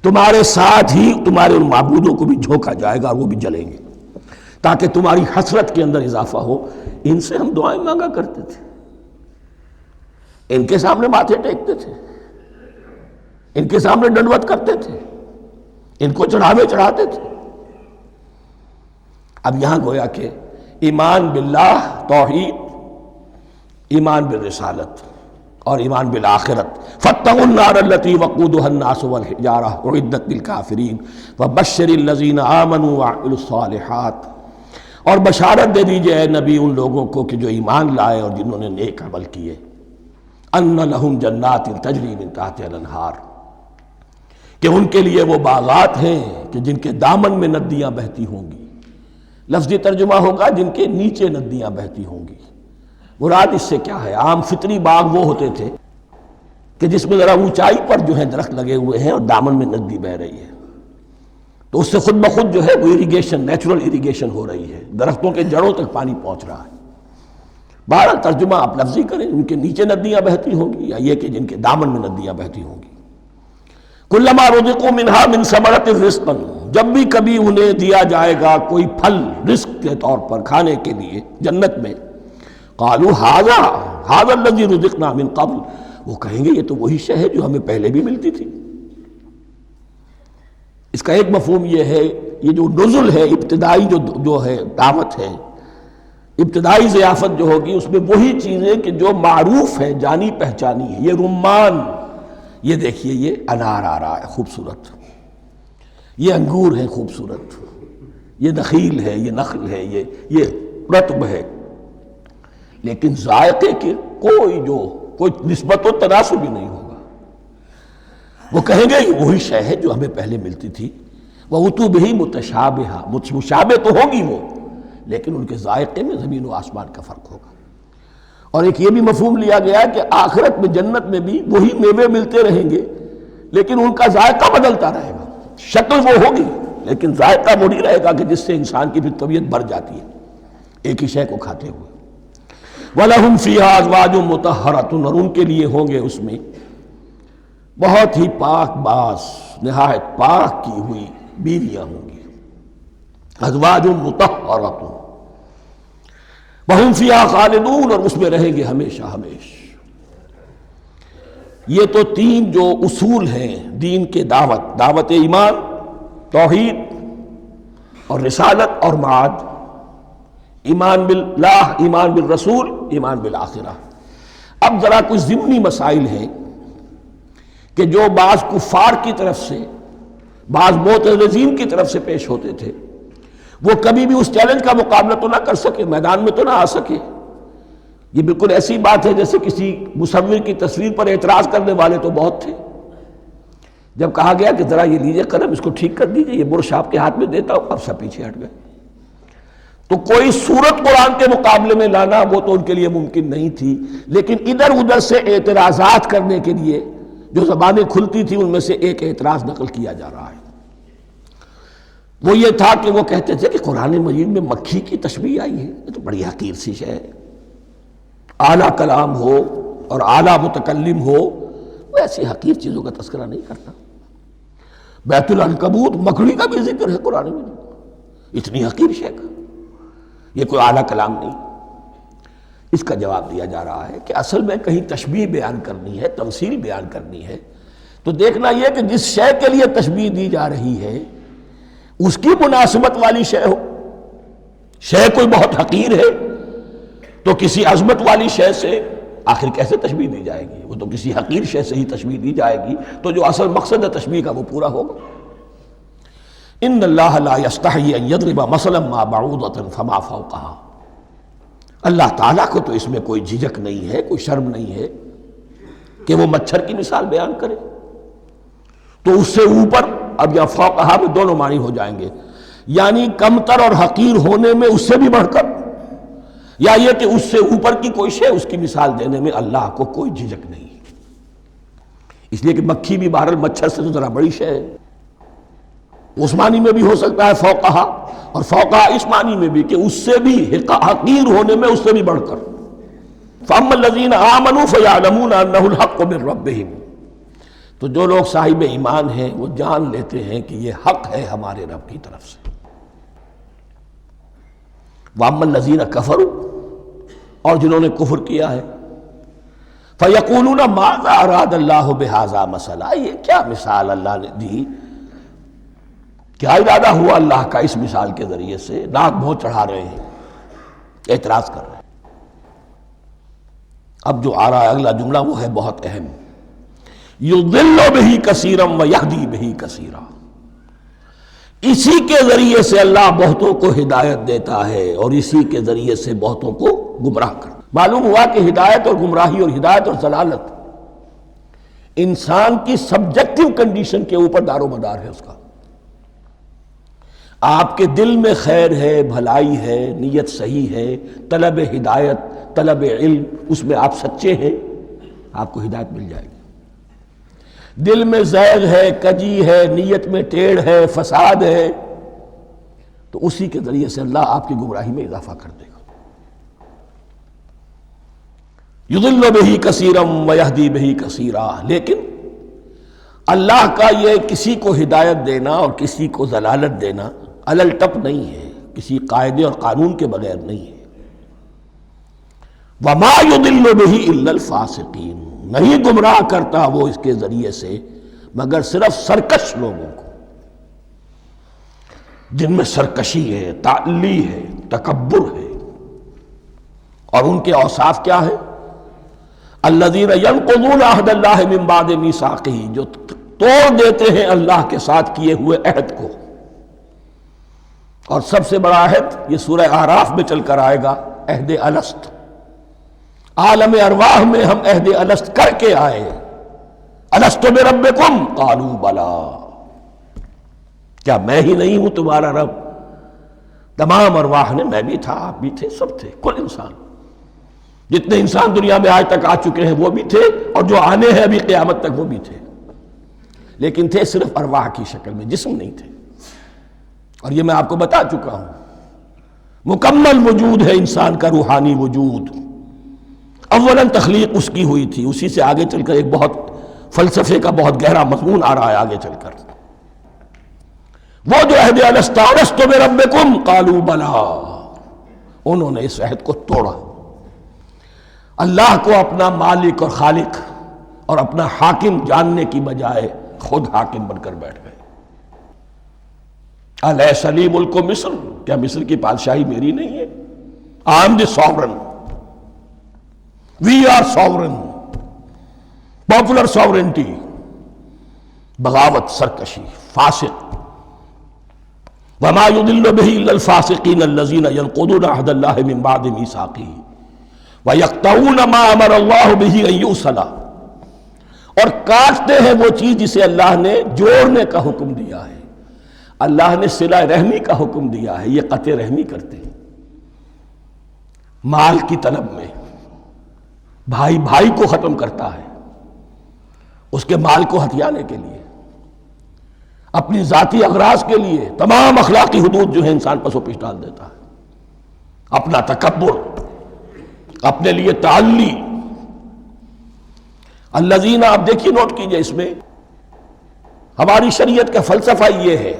Speaker 2: تمہارے ساتھ ہی تمہارے ان معبودوں کو بھی جھونکا جائے گا اور وہ بھی جلیں گے، تاکہ تمہاری حسرت کے اندر اضافہ ہو. ان سے ہم دعائیں مانگا کرتے تھے، ان کے سامنے ماتھے ٹیکتے تھے، ان کے سامنے ڈنڈوت کرتے تھے، ان کو چڑھاوے چڑھاتے تھے. اب یہاں گویا کہ ایمان باللہ توحید، ایمان بالرسالت اور ایمان بالآخرت. فاتقوا النار التي وقودها الناس والحجارة اعدت للكافرين وبشر الذين آمنوا وعملوا الصالحات، اور بشارت دے دیجئے اے نبی ان لوگوں کو کہ جو ایمان لائے اور جنہوں نے نیک عمل کیے، ان لهم جنات تجری من تحتها الانہار، کہ ان کے لیے وہ باغات ہیں کہ جن کے دامن میں ندیاں بہتی ہوں گی. لفظی ترجمہ ہوگا جن کے نیچے ندیاں بہتی ہوں گی. مراد اس سے کیا ہے؟ عام فطری باغ وہ ہوتے تھے کہ جس میں ذرا اونچائی پر جو ہے درخت لگے ہوئے ہیں اور دامن میں ندی بہ رہی ہے، تو اس سے خود بخود جو ہے وہ اریگیشن، نیچرل اریگیشن ہو رہی ہے، درختوں کے جڑوں تک پانی پہنچ رہا ہے. بہرحال ترجمہ آپ لفظی کریں، ان کے نیچے ندیاں بہتی ہوں گی یا یہ کہ جن کے دامن میں ندیاں بہتی ہوں گی. کلما رزقوا منہا من ثمرۃ رزقا، جب بھی کبھی انہیں دیا جائے گا کوئی پھل رزق کے طور پر کھانے کے لیے جنت میں، قالوا ھذا الذی رزقنا من قبل، وہ کہیں گے یہ تو وہی شے ہے جو ہمیں پہلے بھی ملتی تھی. اس کا ایک مفہوم یہ ہے، یہ جو نزل ہے ابتدائی جو ہے دعوت ہے، ابتدائی ضیافت جو ہوگی اس میں وہی چیزیں کہ جو معروف ہے، جانی پہچانی ہے. یہ رمان، یہ دیکھیے یہ انار آ رہا ہے خوبصورت، یہ انگور ہے خوبصورت، یہ نخیل ہے، یہ نخل ہے، یہ رطب ہے، لیکن ذائقے کے کوئی نسبت و تناسب بھی نہیں ہوگا. وہ کہیں گے یہ وہی شے ہے جو ہمیں پہلے ملتی تھی. وَأُتُوا بِهِ مُتَشَابِهًا، مشابہ تو ہوگی وہ، لیکن ان کے ذائقے میں زمین و آسمان کا فرق ہوگا. اور ایک یہ بھی مفہوم لیا گیا کہ آخرت میں جنت میں بھی وہی میوے ملتے رہیں گے، لیکن ان کا ذائقہ بدلتا رہے گا. شکل وہ ہوگی لیکن ذائقہ وہ نہیں رہے گا کہ جس سے انسان کی بھی طبیعت بھر جاتی ہے ایک ہی شے کو کھاتے ہوئے. وَلَهُمْ فِيهَا أَزْوَاجٌ مُطَهَّرَةٌ، اور ان کے لیے ہوں گے اس میں بہت ہی پاک باز، نہایت پاک کی ہوئی بیویاں ہوں گی. ازواج مطہرۃ وہم فیہا خالدون، اور اس میں رہیں گے ہمیشہ ہمیشہ۔ یہ تو تین جو اصول ہیں دین کے دعوت ایمان، توحید اور رسالت اور معاد، ایمان باللہ، ایمان بالرسول، ایمان بالآخرہ۔ اب ذرا کچھ ضمنی مسائل ہیں کہ جو بعض کفار کی طرف سے، بعض معتزلین کی طرف سے پیش ہوتے تھے، وہ کبھی بھی اس چیلنج کا مقابلہ تو نہ کر سکے، میدان میں تو نہ آ سکے۔ یہ بالکل ایسی بات ہے جیسے کسی مصور کی تصویر پر اعتراض کرنے والے تو بہت تھے۔ جب کہا گیا کہ ذرا یہ لیجئے قلم، اس کو ٹھیک کر دیجئے، یہ برش آپ کے ہاتھ میں دیتا ہوں، اب سب پیچھے ہٹ گئے۔ تو کوئی صورت قرآن کے مقابلے میں لانا وہ تو ان کے لیے ممکن نہیں تھی، لیکن ادھر ادھر سے اعتراضات کرنے کے لیے جو زبانیں کھلتی تھی ان میں سے ایک اعتراض نقل کیا جا رہا ہے۔ وہ یہ تھا کہ وہ کہتے تھے کہ قرآن مجید میں مکھی کی تشبیہ آئی ہے، یہ تو بڑی حقیر سی شے ہے، اعلیٰ کلام ہو اور اعلیٰ متکلم ہو، وہ ایسی حقیر چیزوں کا تذکرہ نہیں کرتا۔ بیت العنکبوت، مکڑی کا بھی ذکر ہے قرآن میں، اتنی حقیر شے کا، یہ کوئی اعلیٰ کلام نہیں۔ اس کا جواب دیا جا رہا ہے کہ اصل میں کہیں تشبیہ بیان کرنی ہے، تمثیل بیان کرنی ہے، تو دیکھنا یہ کہ جس شے کے لیے تشبیہ دی جا رہی ہے اس کی مناسبت والی شے ہو۔ شے کوئی بہت حقیر ہے تو کسی عظمت والی شے سے آخر کیسے تشبیہ دی جائے گی؟ وہ تو کسی حقیر شے سے ہی تشبیہ دی جائے گی، تو جو اصل مقصد ہے تشبیہ کا وہ پورا ہوگا۔ ان اللہ لا یستحیی ان یضرب مثلا ما بعوضۃ فما فوقہا، اللہ تعالیٰ کو تو اس میں کوئی جھجک نہیں ہے، کوئی شرم نہیں ہے کہ وہ مچھر کی مثال بیان کرے، تو اس سے اوپر، اب یا فوقہا میں دونوں معنی ہو جائیں گے، یعنی کمتر اور حقیر ہونے میں اس سے بھی بڑھ کر، یا یہ کہ اس سے اوپر کی کوئی شے، اس کی مثال دینے میں اللہ کو کوئی جھجک نہیں، اس لیے کہ مکھی بھی بہرحال مچھر سے تو ذرا بڑی شے ہے۔ اس معنی میں بھی ہو سکتا ہے فوقہا، اور فوقہا اس معنی میں بھی کہ اس سے بھی حقیر ہونے میں اس سے بھی بڑھ کر۔ فَأَمَّا الَّذِينَ آمَنُوا فَيَعْلَمُونَ أَنَّهُ الْحَقُّ مِن رَّبِّهِمْ، تو جو لوگ صاحب ایمان ہیں وہ جان لیتے ہیں کہ یہ حق ہے ہمارے رب کی طرف سے۔ وَأَمَّا الَّذِينَ كَفَرُوا، اور جنہوں نے کفر کیا ہے، فَيَقُولُونَ مَاذَا أَرَادَ اللَّهُ بِهَذَا مَثَلًا، یہ کیا مثال اللہ نے دی، کیا ارادہ ہوا اللہ کا اس مثال کے ذریعے سے؟ ناک منہ چڑھا رہے ہیں، اعتراض کر رہے ہیں۔ اب جو آ رہا ہے اگلا جملہ وہ ہے بہت اہم، یضل بہ کثیرا ویہدی بہ کثیرا، اسی کے ذریعے سے اللہ بہتوں کو ہدایت دیتا ہے اور اسی کے ذریعے سے بہتوں کو گمراہ کرتا۔ معلوم ہوا کہ ہدایت اور گمراہی اور ہدایت اور ضلالت انسان کی سبجیکٹو کنڈیشن کے اوپر دار و مدار ہے اس کا۔ آپ کے دل میں خیر ہے، بھلائی ہے، نیت صحیح ہے، طلب ہدایت، طلب علم، اس میں آپ سچے ہیں، آپ کو ہدایت مل جائے گی۔ دل میں زیغ ہے، کجی ہے، نیت میں ٹیڑھ ہے، فساد ہے، تو اسی کے ذریعے سے اللہ آپ کی گمراہی میں اضافہ کر دے گا۔ یضل بہ کثیرا ویہدی بہ کثیرا، لیکن اللہ کا یہ کسی کو ہدایت دینا اور کسی کو ضلالت دینا علل ٹپ نہیں ہے، کسی قاعدے اور قانون کے بغیر نہیں ہے۔ وما یضل بہ الا الفاسقین، نہیں گمراہ کرتا وہ اس کے ذریعے سے مگر صرف سرکش لوگوں کو، جن میں سرکشی ہے، تعلی ہے، تکبر ہے، اور ان کے اوصاف کیا ہے؟ الذین ینقضون عہد اللہ من بعد میثاقہ، جو توڑ دیتے ہیں اللہ کے ساتھ کیے ہوئے عہد کو۔ اور سب سے بڑا عہد یہ سورہ اعراف میں چل کر آئے گا، عہد الست۔ عالم ارواح میں ہم عہد الست کر کے آئے، الست بربکم قالوا بلا، کیا میں ہی نہیں ہوں تمہارا رب؟ تمام ارواح نے، میں بھی تھا، آپ بھی تھے، سب تھے، کل انسان، جتنے انسان دنیا میں آج تک آ چکے ہیں وہ بھی تھے، اور جو آنے ہیں ابھی قیامت تک وہ بھی تھے، لیکن تھے صرف ارواح کی شکل میں، جسم نہیں تھے۔ اور یہ میں آپ کو بتا چکا ہوں، مکمل وجود ہے انسان کا روحانی وجود۔ اولاً تخلیق اس کی ہوئی تھی، اسی سے آگے چل کر ایک بہت فلسفے کا بہت گہرا مضمون آ رہا ہے آگے چل کر۔ وہ جو عہد الست بربکم قالوا بلا، انہوں نے اس عہد کو توڑا، اللہ کو اپنا مالک اور خالق اور اپنا حاکم جاننے کی بجائے خود حاکم بن کر بیٹھ گئے۔ الیس لی ملک مصر، کیا مصر کی بادشاہی میری نہیں ہے؟ I am the sovereign. We are sovereign. Popular sovereignty. بغاوت، سرکشی، فاسق۔ وما يضل به الا الفاسقين الذين ينقضون عهد الله من بعد ميثاقه ويقطعون ما امر الله به ان يوصل، اور کاٹتے ہیں وہ چیز جسے اللہ نے جوڑنے کا حکم دیا ہے۔ اللہ نے صلہ رحمی کا حکم دیا ہے، یہ قطع رحمی کرتے ہیں مال کی طلب میں۔ بھائی بھائی کو ختم کرتا ہے اس کے مال کو ہتھیانے کے لیے، اپنی ذاتی اغراض کے لیے تمام اخلاقی حدود جو ہے انسان پس و پیش ڈال دیتا ہے، اپنا تکبر، اپنے لیے تعلی۔ الذین، آپ دیکھیے نوٹ کیجئے، اس میں ہماری شریعت کا فلسفہ یہ ہے،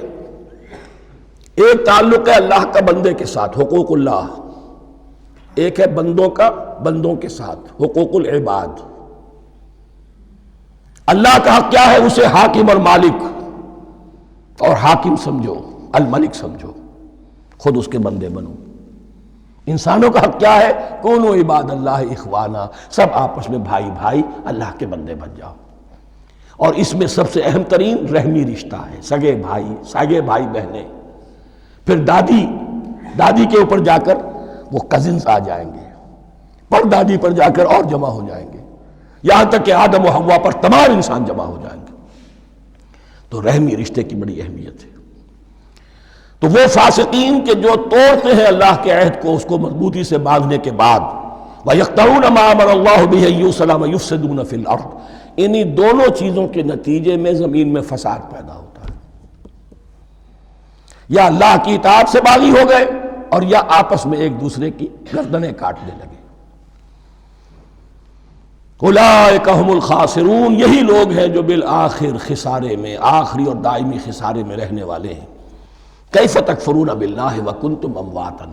Speaker 2: ایک تعلق ہے اللہ کا بندے کے ساتھ، حقوق اللہ، ایک ہے بندوں کا بندوں کے ساتھ، حقوق العباد۔ اللہ کا حق کیا ہے؟ اسے حاکم اور مالک، اور حاکم سمجھو، الملک سمجھو، خود اس کے بندے بنو۔ انسانوں کا حق کیا ہے؟ کونوا عباد اللہ اخوانا، سب آپس میں بھائی بھائی اللہ کے بندے بن جاؤ۔ اور اس میں سب سے اہم ترین رحمی رشتہ ہے، سگے بھائی بہنیں، پھر دادی کے اوپر جا کر وہ کزنز آ جائیں گے، پر دادی پر جا کر اور جمع ہو جائیں گے، یہاں تک کہ آدم و حوا پر تمام انسان جمع ہو جائیں گے۔ تو رحمی رشتے کی بڑی اہمیت ہے۔ تو وہ فاسقین کے جو توڑتے ہیں اللہ کے عہد کو، اس کو مضبوطی سے باندھنے کے بعد، وَيَقْطَعُونَ مَا أَمَرَ اللَّهُ بِهِ أَن يُوصَلَ وَيُفْسِدُونَ فِي الْأَرْضِ، انہی دونوں چیزوں کے نتیجے میں زمین میں فساد پیدا ہوتا ہے۔ یا اللہ کی اطاعت سے باغی ہو گئے، اور یا آپس میں ایک دوسرے کی گردنیں کاٹنے لگے۔ اولئک ھم الخاسرون، یہی لوگ ہیں جو بالآخر خسارے میں، آخری اور دائمی خسارے میں رہنے والے ہیں۔ کیف تکفرون باللہ وکنتم امواتا،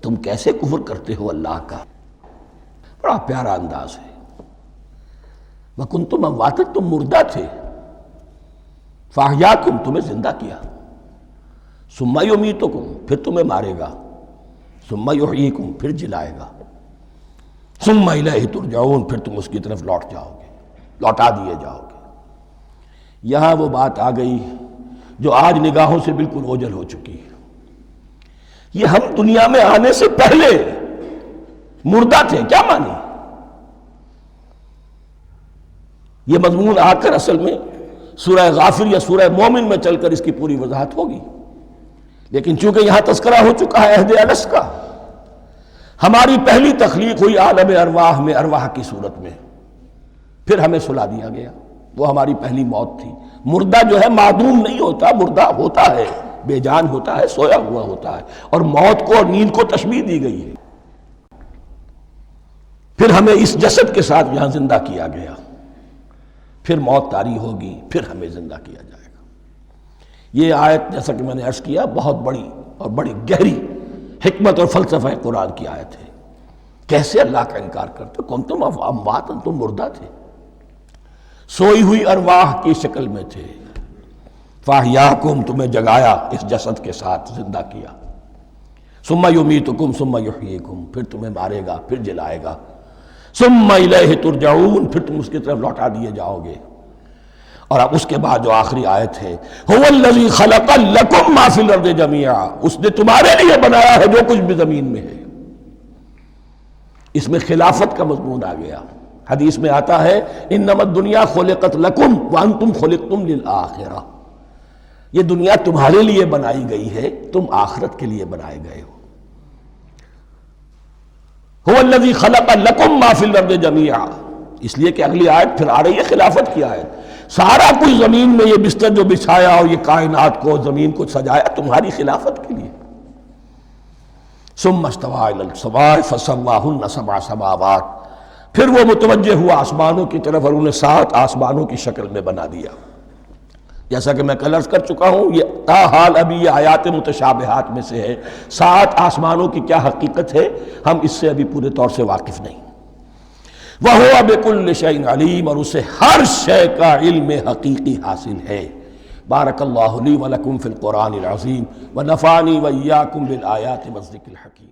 Speaker 2: تم کیسے کفر کرتے ہو اللہ کا؟ بڑا پیارا انداز ہے۔ وکنتم امواتا، تم مردہ تھے، فاحیاکم، تمہیں زندہ کیا، ثم یمیتکم، پھر تمہیں مارے گا، ثم یحییکم، پھر جلائے گا، ثم الیہ ترجعون، پھر تم اس کی طرف لوٹ جاؤ گے، لوٹا دیے جاؤ گے۔ یہاں وہ بات آ گئی جو آج نگاہوں سے بالکل اوجھل ہو چکی ہے۔ یہ ہم دنیا میں آنے سے پہلے مردہ تھے، کیا مانی؟ یہ مضمون آ کر اصل میں سورہ غافر یا سورہ مومن میں چل کر اس کی پوری وضاحت ہوگی، لیکن چونکہ یہاں تذکرہ ہو چکا ہے عہد الست کا، ہماری پہلی تخلیق ہوئی عالم ارواح میں، ارواح کی صورت میں، پھر ہمیں سلا دیا گیا، وہ ہماری پہلی موت تھی۔ مردہ جو ہے معدوم نہیں ہوتا، مردہ ہوتا ہے، بے جان ہوتا ہے، سویا ہوا ہوتا ہے، اور موت کو اور نیند کو تشبیہ دی گئی ہے۔ پھر ہمیں اس جسد کے ساتھ یہاں زندہ کیا گیا، پھر موت طاری ہوگی، پھر ہمیں زندہ کیا جائے گا۔ یہ آیت جیسا کہ میں نے عرض کیا بہت بڑی اور بڑی گہری حکمت اور فلسفہ قرآن کی آیت ہے۔ کیسے اللہ کا انکار کرتے؟ کنتم اموات، تم مردہ تھے، سوئی ہوئی ارواح کی شکل میں تھے، فاحیاکم، تمہیں جگایا اس جسد کے ساتھ، زندہ کیا، ثم یمیتکم ثم یحییکم، پھر تمہیں مارے گا، پھر جلائے گا، ثم الیہ ترجعون، پھر تم اس کی طرف لوٹا دیے جاؤ گے۔ اور اب اس کے بعد جو آخری آیت ہے، هو الذی خلق لکم ما فی الارض جمیعا، اس نے تمہارے لیے بنایا ہے جو کچھ بھی زمین میں ہے۔ اس میں خلافت کا مضمون آ گیا۔ حدیث میں آتا ہے انما الدنیا خلقت لکم وانتم خلقتم للآخرہ، یہ دنیا تمہارے لیے بنائی گئی ہے، تم آخرت کے لیے بنائے گئے ہو۔ هو الذی خلق لکم ما فی الارض جمیعا، اس لیے کہ اگلی آیت پھر آ رہی ہے خلافت کی آیت۔ سارا کچھ زمین میں یہ بستر جو بچھایا اور یہ کائنات کو، زمین کو سجایا تمہاری خلافت کے لیے۔ ثم استوى الى السماء فسواهن سبع سماوات، پھر وہ متوجہ ہوا آسمانوں کی طرف اور انہیں 7 آسمانوں کی شکل میں بنا دیا۔ جیسا کہ میں کل عرض کر چکا ہوں، یہ تاحال ابھی یہ آیات متشابہات میں سے ہے۔ 7 آسمانوں کی کیا حقیقت ہے ہم اس سے ابھی پورے طور سے واقف نہیں۔ وَهُوَ بِكُلِّ شَيْءٍ عَلِيمٌ، اور اسے ہر شے کا علم حقیقی حاصل ہے۔ بارک اللہ لی ولکم فی القرآن العظیم ونفعنی وإیاکم بالآیات والذکر الحکیم۔